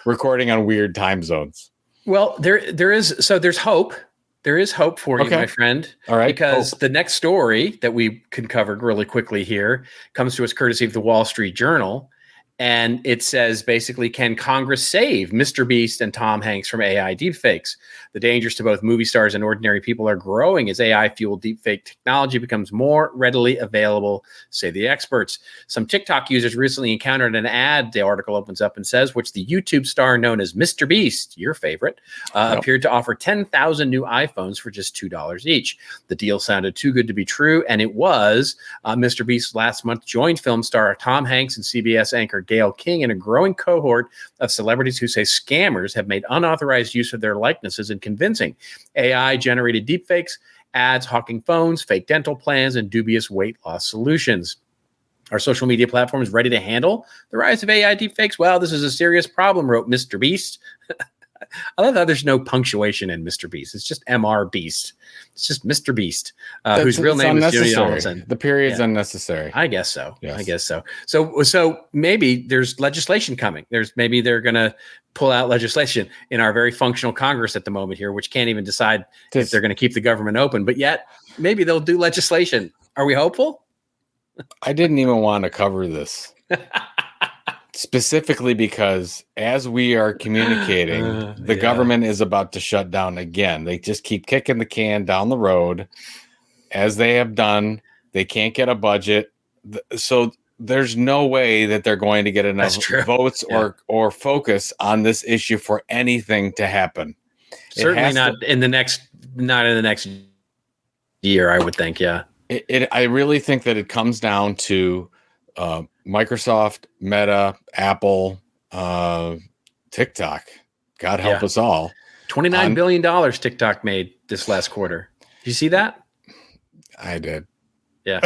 Recording on weird time zones. Well, there's hope. There is hope for you, my friend. All right. Because the next story that we can cover really quickly here comes to us courtesy of the Wall Street Journal. And it says basically, can Congress save Mr. Beast and Tom Hanks from AI deepfakes? The dangers to both movie stars and ordinary people are growing as AI-fueled deepfake technology becomes more readily available, say the experts. Some TikTok users recently encountered an ad, the article opens up and says, which the YouTube star known as Mr. Beast, your favorite, appeared to offer 10,000 new iPhones for just $2 each. The deal sounded too good to be true, and it was. Mr. Beast last month joined film star Tom Hanks and CBS anchor Gayle King and a growing cohort of celebrities who say scammers have made unauthorized use of their likenesses in convincing AI-generated deepfakes, ads hawking phones, fake dental plans, and dubious weight loss solutions. Are social media platforms ready to handle the rise of AI deepfakes? Well, this is a serious problem, wrote Mr. Beast. I love how there's no punctuation in Mr. Beast. It's just Mr. Beast. It's just Mr. Beast, whose real name is Jimmy Donaldson. The period's unnecessary. I guess so. Yes. I guess so. So maybe there's legislation coming. Maybe they're going to pull out legislation in our very functional Congress at the moment here, which can't even decide if they're going to keep the government open. But yet, maybe they'll do legislation. Are we hopeful? I didn't even want to cover this. Specifically because as we are communicating, the government is about to shut down again. They just keep kicking the can down the road as they have done. They can't get a budget. So there's no way that they're going to get enough votes or focus on this issue for anything to happen. Certainly not in the next year, I would think. Yeah. I really think that it comes down to Microsoft, Meta, Apple, TikTok. God help us all. $29 billion TikTok made this last quarter. Did you see that? I did. Yeah.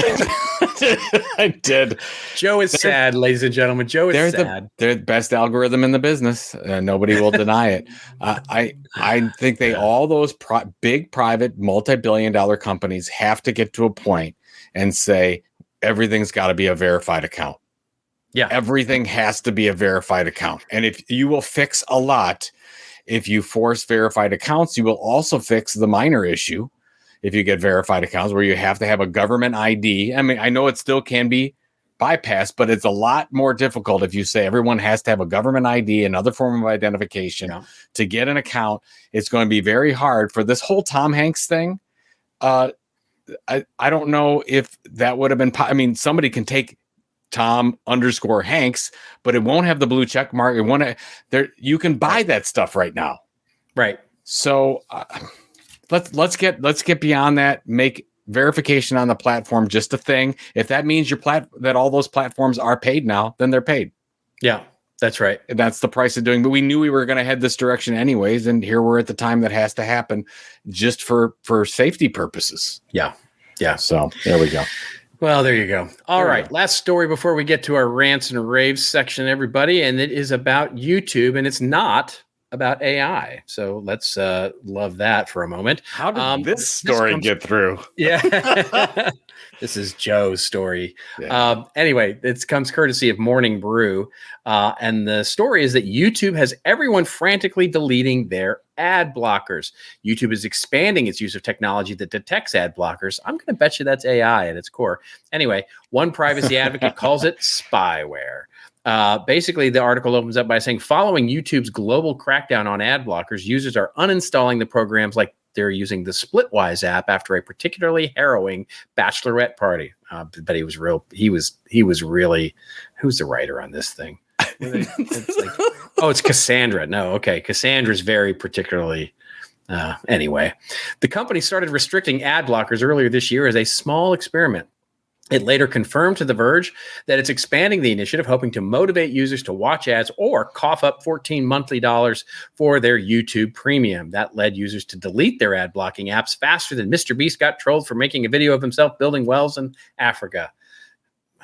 I did. Joe is sad, ladies and gentlemen. Joe is sad. They're the best algorithm in the business. Nobody will deny it. I think all those big private multi-billion-dollar companies have to get to a point and say everything's got to be a verified account. Yeah, everything has to be a verified account. And if you will fix a lot, if you force verified accounts, you will also fix the minor issue. If you get verified accounts where you have to have a government ID. I mean, I know it still can be bypassed, but it's a lot more difficult if you say everyone has to have a government ID, another form of identification to get an account. It's going to be very hard for this whole Tom Hanks thing. I don't know if that would have been, somebody can take Tom_Hanks, but it won't have the blue check mark. It won't you can buy that stuff right now. Right. So let's get beyond that. Make verification on the platform just a thing. If that means that all those platforms are paid now, then they're paid. Yeah, that's right. And that's the price of doing. But we knew we were going to head this direction anyways, and here we're at the time that has to happen, just for safety purposes. Yeah, yeah. So there we go. Well, there you go. All right. Last story before we get to our rants and raves section, everybody, and it is about YouTube, and it's not about AI. So let's love that for a moment. How did this story get through? Yeah. This is Joe's story. Yeah. Anyway, it comes courtesy of Morning Brew. And the story is that YouTube has everyone frantically deleting their ad blockers. YouTube is expanding its use of technology that detects ad blockers. I'm going to bet you that's AI at its core. Anyway, one privacy advocate calls it spyware. Basically, the article opens up by saying, following YouTube's global crackdown on ad blockers, users are uninstalling the programs like they're using the Splitwise app after a particularly harrowing bachelorette party. But he was really, who's the writer on this thing? It's Cassandra. No, okay. Cassandra's very particularly. Anyway, the company started restricting ad blockers earlier this year as a small experiment. It later confirmed to The Verge that it's expanding the initiative, hoping to motivate users to watch ads or cough up $14 monthly for their YouTube Premium. That led users to delete their ad blocking apps faster than Mr. Beast got trolled for making a video of himself building wells in Africa.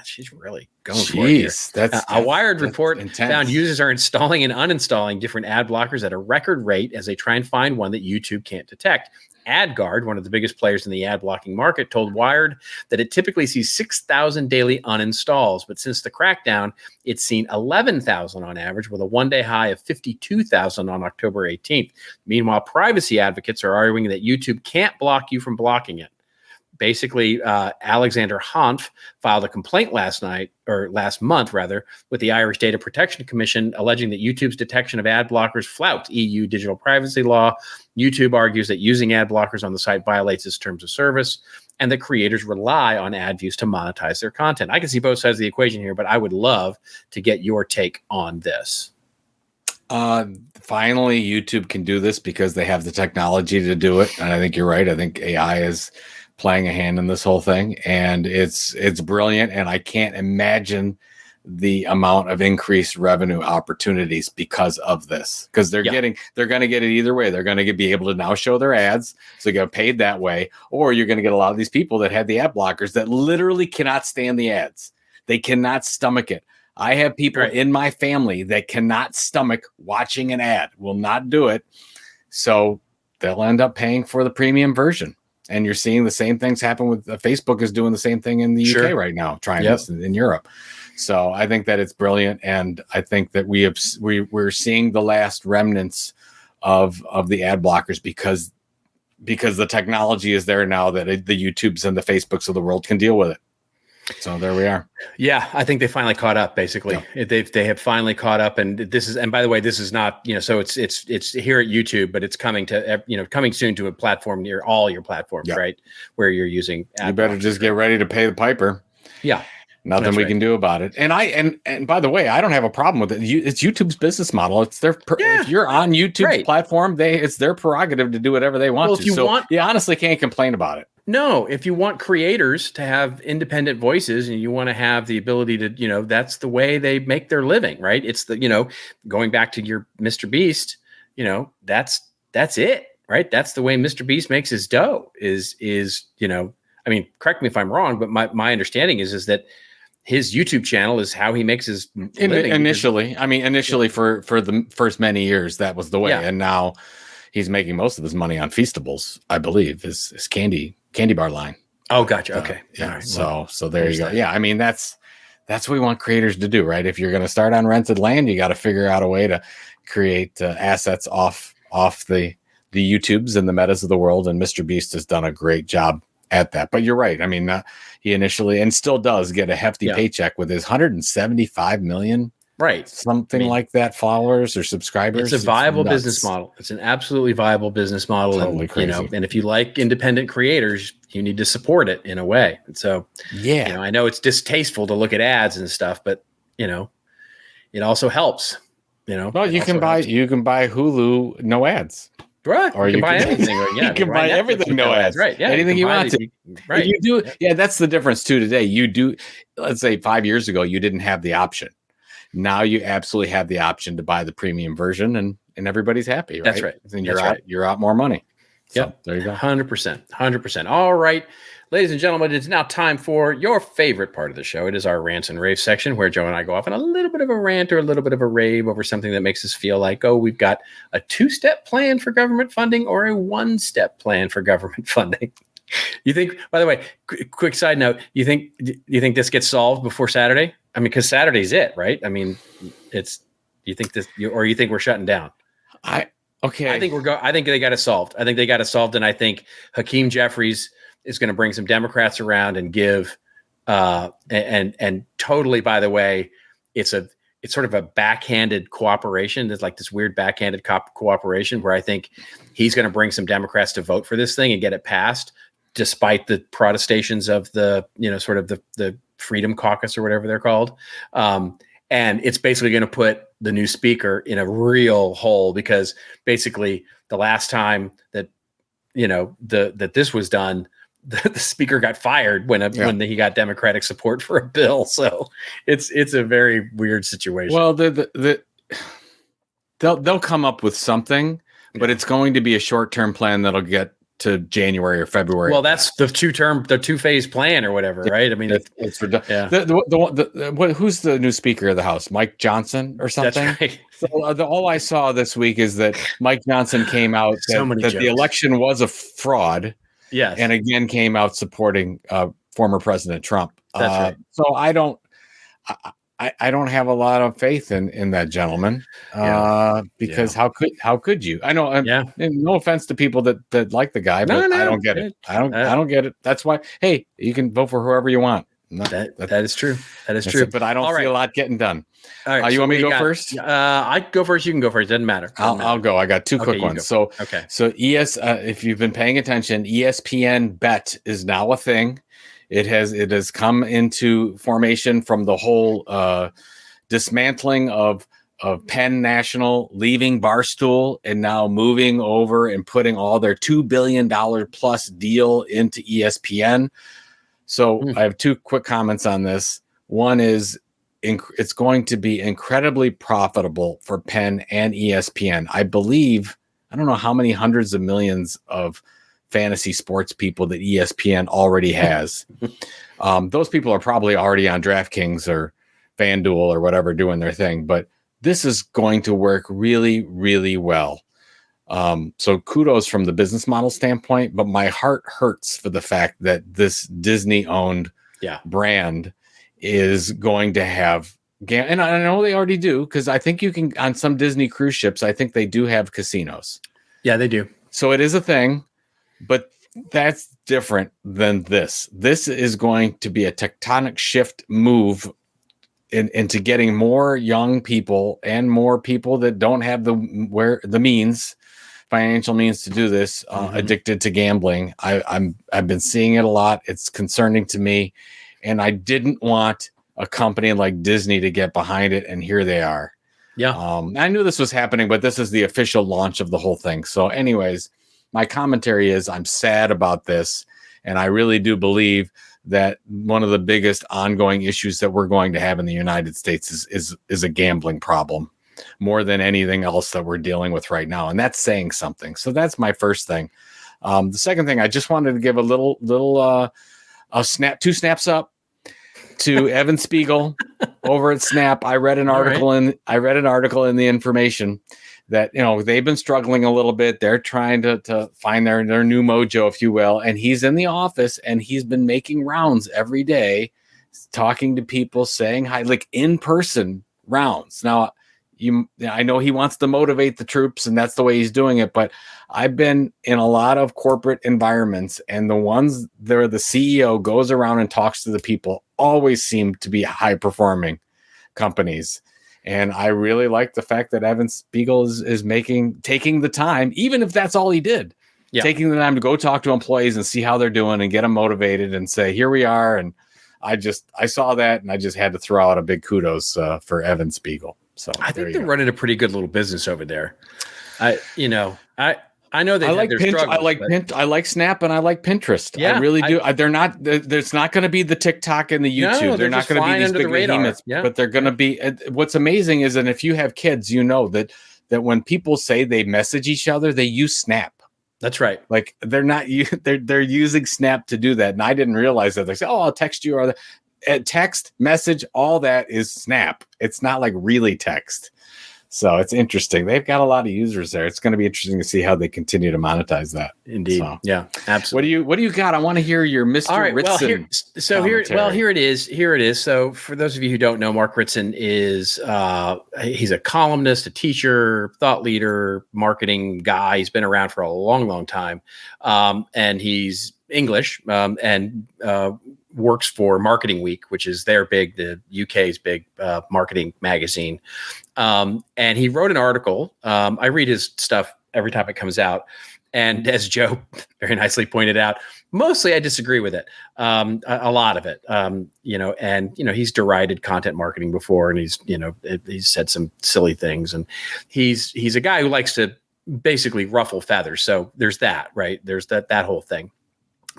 She's really going for it here. A Wired report found users are installing and uninstalling different ad blockers at a record rate as they try and find one that YouTube can't detect. AdGuard, one of the biggest players in the ad blocking market, told Wired that it typically sees 6,000 daily uninstalls. But since the crackdown, it's seen 11,000 on average, with a one-day high of 52,000 on October 18th. Meanwhile, privacy advocates are arguing that YouTube can't block you from blocking it. Basically, Alexander Hanf filed a complaint last month, with the Irish Data Protection Commission, alleging that YouTube's detection of ad blockers flouts EU digital privacy law. YouTube argues that using ad blockers on the site violates its terms of service, and that creators rely on ad views to monetize their content. I can see both sides of the equation here, but I would love to get your take on this. Finally, YouTube can do this because they have the technology to do it. And I think you're right. I think AI is playing a hand in this whole thing, and it's brilliant. And I can't imagine the amount of increased revenue opportunities because of this, because they're going to get it either way. They're going to be able to now show their ads, so they get paid that way, or you're going to get a lot of these people that had the ad blockers that literally cannot stand the ads. They cannot stomach it. I have people in my family that cannot stomach watching an ad, will not do it. So they'll end up paying for the premium version. And you're seeing the same things happen with Facebook is doing the same thing in the UK right now, trying this in Europe. So I think that it's brilliant, and I think that we're seeing the last remnants of the ad blockers because the technology is there now that the YouTubes and the Facebooks of the world can deal with it. So there we are. Yeah, I think they finally caught up. Basically, they have finally caught up, and this is. And by the way, this is not so it's here at YouTube, but it's coming to coming soon to a platform near all your platforms, right? Where you're using. You better just get ready to pay the piper. Yeah. Nothing we can do about it. And by the way, I don't have a problem with it. It's YouTube's business model. It's their if you're on YouTube's platform, it's their prerogative to do whatever they want to. You honestly can't complain about it. No, if you want creators to have independent voices and you want to have the ability to, that's the way they make their living, right? It's the, going back to your Mr. Beast, that's it, right? That's the way Mr. Beast makes his dough is, I mean, correct me if I'm wrong, but my understanding is that his YouTube channel is how he makes his living. Initially, for the first many years, that was the way. And now he's making most of his money on Feastables, I believe, his candy bar line. Oh, gotcha. Okay. All right. So there you go. Yeah. I mean, that's what we want creators to do, right? If you're going to start on rented land, you got to figure out a way to create assets off the YouTubes and the Metas of the world. And Mr. Beast has done a great job at that. But you're right. I mean, he initially and still does get a hefty paycheck with his 175 million, something like that, followers or subscribers. It's a viable business model. It's an absolutely viable business model. Totally crazy. And if you like independent creators, you need to support it in a way. And so, I know it's distasteful to look at ads and stuff, but it also helps. Well, you can buy Hulu, no ads. Right. Or you can buy anything. You can buy everything, no ads. Right. Yeah. Anything you want to. Right. You do. Yeah. That's the difference too today. You do. Let's say 5 years ago, you didn't have the option. Now you absolutely have the option to buy the premium version, and everybody's happy. Right? That's right. And you're out more money. So, there you go. 100%. All right. Ladies and gentlemen, it's now time for your favorite part of the show. It is our rants and raves section, where Joe and I go off on a little bit of a rant or a little bit of a rave over something that makes us feel like, we've got a 2-step plan for government funding or a 1-step plan for government funding. You think, by the way, quick side note, you think this gets solved before Saturday? I mean, because Saturday's it, right? I mean, you think we're shutting down? I think they got it solved. And I think Hakeem Jeffries is going to bring some Democrats around and give, and totally, by the way, it's sort of a backhanded cooperation. There's like this weird backhanded cooperation where I think he's going to bring some Democrats to vote for this thing and get it passed, despite the protestations of the, sort of the Freedom Caucus or whatever they're called. And it's basically going to put the new speaker in a real hole, because basically the last time that, that this was done, the speaker got fired when he got Democratic support for a bill. So it's a very weird situation. Well, they'll come up with something, but it's going to be a short-term plan that'll get to January or February. Well, that's the two-phase plan or whatever, right? I mean, it's who's the new Speaker of the House? Mike Johnson or something? That's right. So all I saw this week is that Mike Johnson came out that the election was a fraud. Yes. And again came out supporting former President Trump. That's right. So I don't have a lot of faith in that gentleman, because how could you? I know. And no offense to people that like the guy, but I don't get it. I don't get it. That's why. Hey, you can vote for whoever you want. That is true. That is true. But I don't see a lot getting done. All right, you want me to go first? I go first. You can go first. Doesn't matter. I'll go. I got two quick ones. So if you've been paying attention, ESPN Bet is now a thing. It has come into formation from the whole dismantling of Penn National leaving Barstool and now moving over and putting all their $2 billion plus deal into ESPN. So I have two quick comments on this. One is it's going to be incredibly profitable for Penn and ESPN. I believe, I don't know how many hundreds of millions of fantasy sports people that ESPN already has. Those people are probably already on DraftKings or FanDuel or whatever doing their thing, but this is going to work really, really well. So kudos from the business model standpoint, but my heart hurts for the fact that this Disney-owned brand is going to have, and I know they already do, because I think you can, on some Disney cruise ships, I think they do have casinos. Yeah, they do. So it is a thing, but that's different than this. This is going to be a tectonic shift move into getting more young people and more people that don't have the financial means to do this, addicted to gambling. I've been seeing it a lot. It's concerning to me, and I didn't want a company like Disney to get behind it, and here they are. Yeah. I knew this was happening, but this is the official launch of the whole thing. So anyways, my commentary is I'm sad about this, and I really do believe that one of the biggest ongoing issues that we're going to have in the United States is a gambling problem more than anything else that we're dealing with right now. And that's saying something. So that's my first thing. The second thing, I just wanted to give a little two snaps up to Evan Spiegel over at Snap. I read an article in the information that, they've been struggling a little bit. They're trying to find their new mojo, if you will. And he's in the office and he's been making rounds every day, talking to people, saying hi, like in-person rounds. Now, I know he wants to motivate the troops and that's the way he's doing it, but I've been in a lot of corporate environments, and the ones where the CEO goes around and talks to the people always seem to be high performing companies. And I really like the fact that Evan Spiegel is taking the time, even if that's all he did, taking the time to go talk to employees and see how they're doing and get them motivated and say, here we are. And I saw that, and I just had to throw out a big kudos for Evan Spiegel. So I think they're running a pretty good little business over there. I know they like their Pinterest. struggles, I like Snap, and I like Pinterest. Yeah, I really do. They're not. There's not going to be the TikTok and the YouTube. No, they're not going to be these big behemoths. But they're going to be. What's amazing is, and if you have kids, that when people say they message each other, they use Snap. That's right. Like they're not. They're using Snap to do that, and I didn't realize that. They say, "Oh, I'll text you," or text message. All that is Snap. It's not like really text. So it's interesting. They've got a lot of users there. It's going to be interesting to see how they continue to monetize that. Indeed. So, yeah, absolutely. What do you got? I want to hear your Mr. All right, Ritson. Here it is. Here it is. So for those of you who don't know, Mark Ritson is he's a columnist, a teacher, thought leader, marketing guy. He's been around for a long, long time, and he's English and works for Marketing Week, which is the UK's big marketing magazine. And he wrote an article. I read his stuff every time it comes out. And as Joe very nicely pointed out, mostly I disagree with it. A lot of it, he's derided content marketing before, and he's said some silly things, and he's a guy who likes to basically ruffle feathers. So there's that, right? There's that whole thing.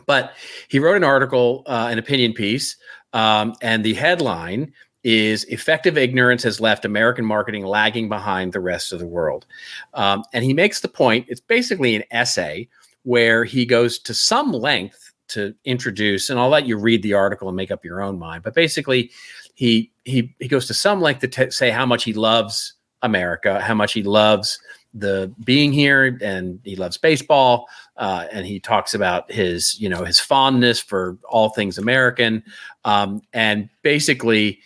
But he wrote an article, an opinion piece, and the headline is "Effective Ignorance Has Left American Marketing Lagging Behind the Rest of the World." And he makes the point, it's basically an essay where he goes to some length to introduce, and I'll let you read the article and make up your own mind. But basically, he goes to some length to say how much he loves America, how much he loves the being here, and he loves baseball. And he talks about his fondness for all things American. And basically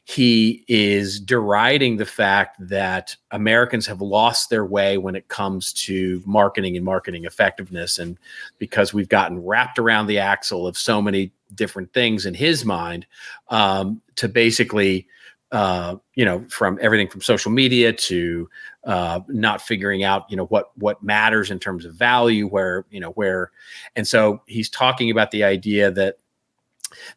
he is deriding the fact that Americans have lost their way when it comes to marketing and marketing effectiveness. And because we've gotten wrapped around the axle of so many different things in his mind, to basically, from everything from social media to not figuring out, what matters in terms of value, where. And so he's talking about the idea that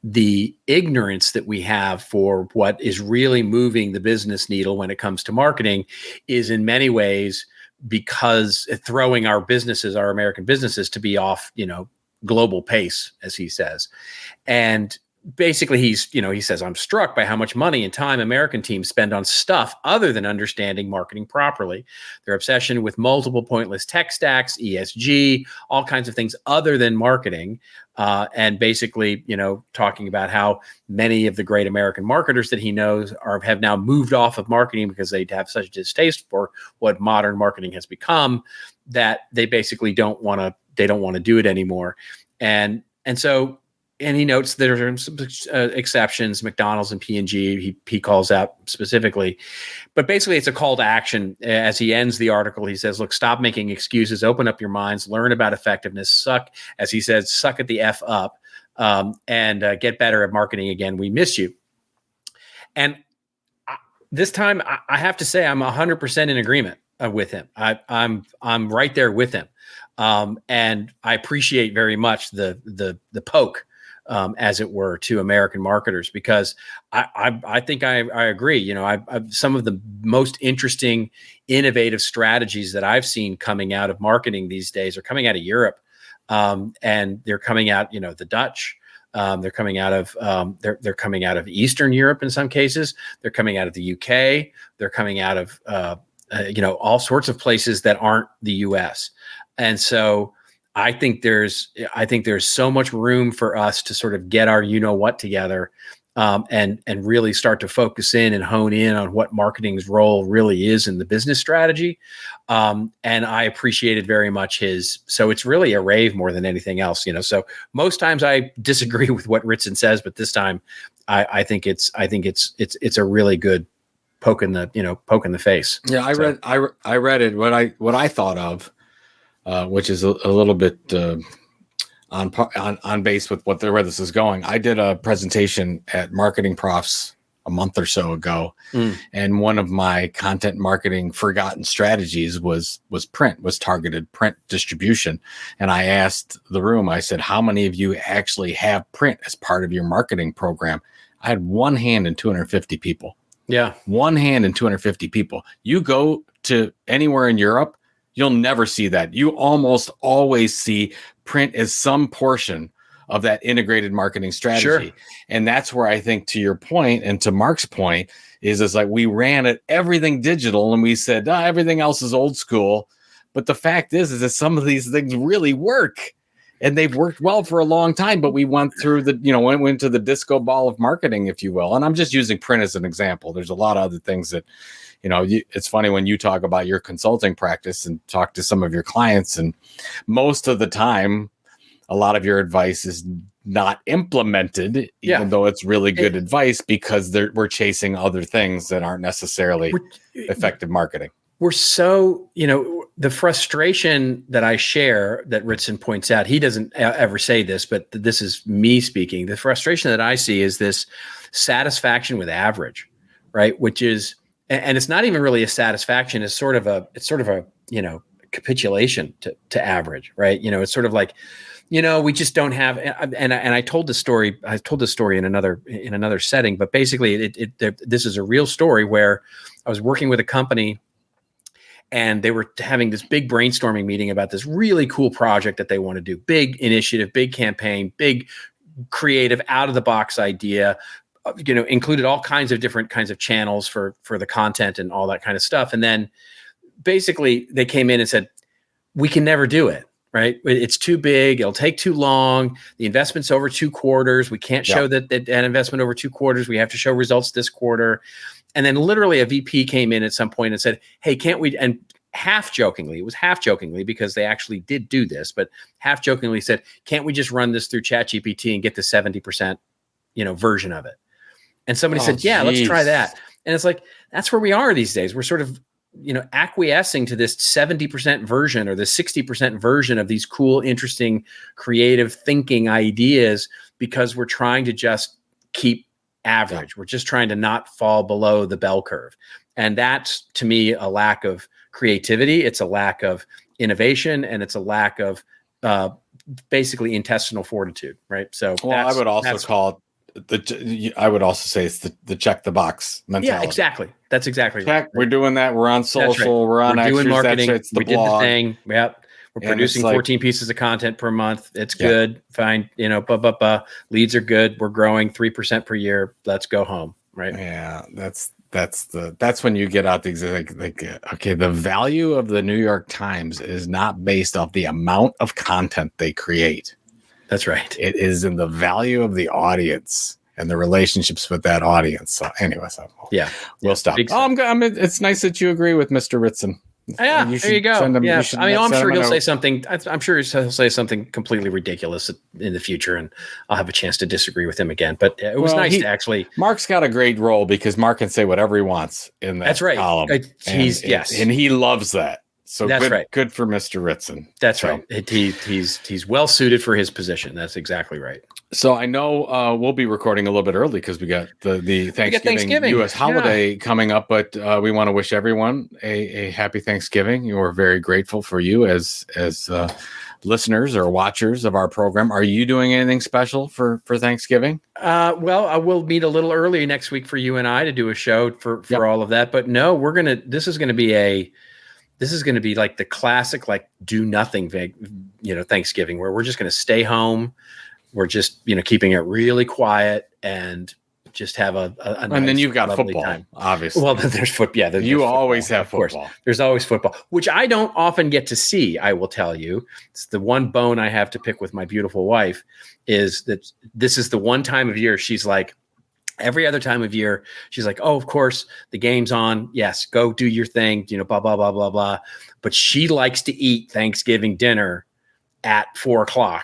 the ignorance that we have for what is really moving the business needle when it comes to marketing is in many ways because throwing our American businesses to be off, global pace, as he says. And basically he says, I'm struck by how much money and time American teams spend on stuff other than understanding marketing properly. Their obsession with multiple pointless tech stacks, ESG, all kinds of things other than marketing. And basically, talking about how many of the great American marketers that he knows have now moved off of marketing because they have such distaste for what modern marketing has become that they basically don't want to do it anymore. And so, and he notes there are some exceptions, McDonald's and P&G, he calls out specifically. But basically, it's a call to action. As he ends the article, he says, look, stop making excuses, open up your minds, learn about effectiveness, as he says, suck at the F up, and get better at marketing again. We miss you. And this time, I have to say, I'm 100% in agreement with him. I'm right there with him. And I appreciate very much the poke, as it were, to American marketers, because I think I agree. Some of the most interesting, innovative strategies that I've seen coming out of marketing these days are coming out of Europe, and they're coming out. The Dutch, they're coming out of they're coming out of Eastern Europe in some cases. They're coming out of the UK. They're coming out of all sorts of places that aren't the U.S. And so I think there's so much room for us to sort of get our what together, and really start to focus in and hone in on what marketing's role really is in the business strategy. And I appreciated very much so it's really a rave more than anything else. So most times I disagree with what Ritson says, but this time I think it's a really good poke in the face. Yeah, I read it. What I thought of. Which is a little bit on base with where this is going. I did a presentation at Marketing Profs a month or so ago, and one of my content marketing forgotten strategies was targeted print distribution. And I asked the room, I said, how many of you actually have print as part of your marketing program? I had one hand in 250 people. Yeah, one hand in 250 people. You go to anywhere in Europe, you'll never see that. You almost always see print as some portion of that integrated marketing strategy. Sure. And that's where I think, to your point and to Mark's point, is like we ran at everything digital and we said, everything else is old school. But the fact is that some of these things really work, and they've worked well for a long time. But we went through went to the disco ball of marketing, if you will. And I'm just using print as an example. There's a lot of other things that, it's funny when you talk about your consulting practice and talk to some of your clients, and most of the time, a lot of your advice is not implemented, even though it's really good advice, because we're chasing other things that aren't necessarily effective marketing. We're so, the frustration that I share that Ritson points out, he doesn't ever say this, but this is me speaking. The frustration that I see is this satisfaction with average, right? Which is, and it's not even really a satisfaction. It's sort of a capitulation to average, right? It's sort of like, we just don't have, and I told this story. I told this story in another setting, but basically this is a real story where I was working with a company, and they were having this big brainstorming meeting about this really cool project that they want to do. Big initiative, big campaign, big creative, out of the box idea, included all kinds of different kinds of channels for the content and all that kind of stuff. And then basically they came in and said, we can never do it, right? It's too big. It'll take too long. The investment's over 2 quarters. We can't show that investment over 2 quarters. We have to show results this quarter. And then literally a VP came in at some point and said, hey, can't we, and half jokingly, it was half jokingly because they actually did do this, but half jokingly said, can't we just run this through ChatGPT and get the 70%, version of it? And somebody said, yeah, let's try that. And it's like, that's where we are these days. We're sort of, acquiescing to this 70% version or the 60% version of these cool, interesting, creative thinking ideas because we're trying to just keep average. We're just trying to not fall below the bell curve. And that's, to me, a lack of creativity. It's a lack of innovation, and it's a lack of basically intestinal fortitude, right? So I would also call it I would also say it's the check the box mentality. Yeah, exactly. That's exactly check. Right. We're doing that. We're on social. Right. We're on doing marketing. It's the we blog. did the thing. Yep. We're producing 14 pieces of content per month. It's good. Fine. Leads are good. We're growing 3% per year. Let's go home. Right. Yeah. That's when you get out the value of the New York Times is not based off the amount of content they create. That's right. It is in the value of the audience and the relationships with that audience. So anyway, we'll stop. It's nice that you agree with Mr. Ritson. Yeah, there you go. I'm sure he'll say something. I'm sure he'll say something completely ridiculous in the future, and I'll have a chance to disagree with him again. But it was nice to actually. Mark's got a great role because Mark can say whatever he wants in that column. And he loves that. So that's right. Good for Mr. Ritson. That's right. He's well suited for his position. That's exactly right. So I know we'll be recording a little bit early because we got the Thanksgiving U.S. holiday coming up, but we want to wish everyone a happy Thanksgiving. We're very grateful for you as listeners or watchers of our program. Are you doing anything special for Thanksgiving? Well, I will meet a little early next week for you and I to do a show for all of that. But no, this is going to be like the classic, like do nothing, Thanksgiving, where we're just going to stay home. We're just, keeping it really quiet and just have a nice, and then you've got football, time. Obviously. Well, then there's football. Yeah, you always have football. There's always football, which I don't often get to see. I will tell you, it's the one bone I have to pick with my beautiful wife is that this is the one time of year she's like. Every other time of year, she's like, oh, of course, the game's on. Yes, go do your thing, blah, blah, blah, blah, blah. But she likes to eat Thanksgiving dinner at 4:00,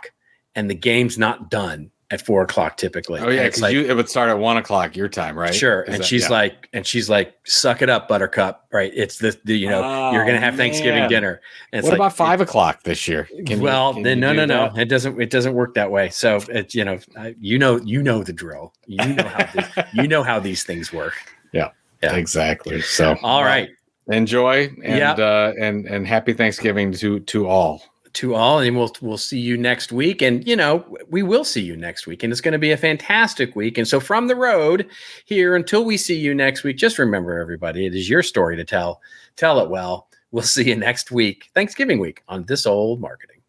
and the game's not done at 4:00 typically. Oh, yeah, because it would start at 1:00 your time, right? Sure. She's like, suck it up, Buttercup, right? It's you're going to have Thanksgiving dinner. And what about 5:00 this year? No. It doesn't work that way. So it's, you know the drill. You know how these things work. Yeah, exactly. So, all right. Enjoy and happy Thanksgiving to all. And we'll see you next week. And, we will see you next week. And it's going to be a fantastic week. And so from the road here until we see you next week, just remember, everybody, it is your story to tell. Tell it well. We'll see you next week, Thanksgiving week, on This Old Marketing.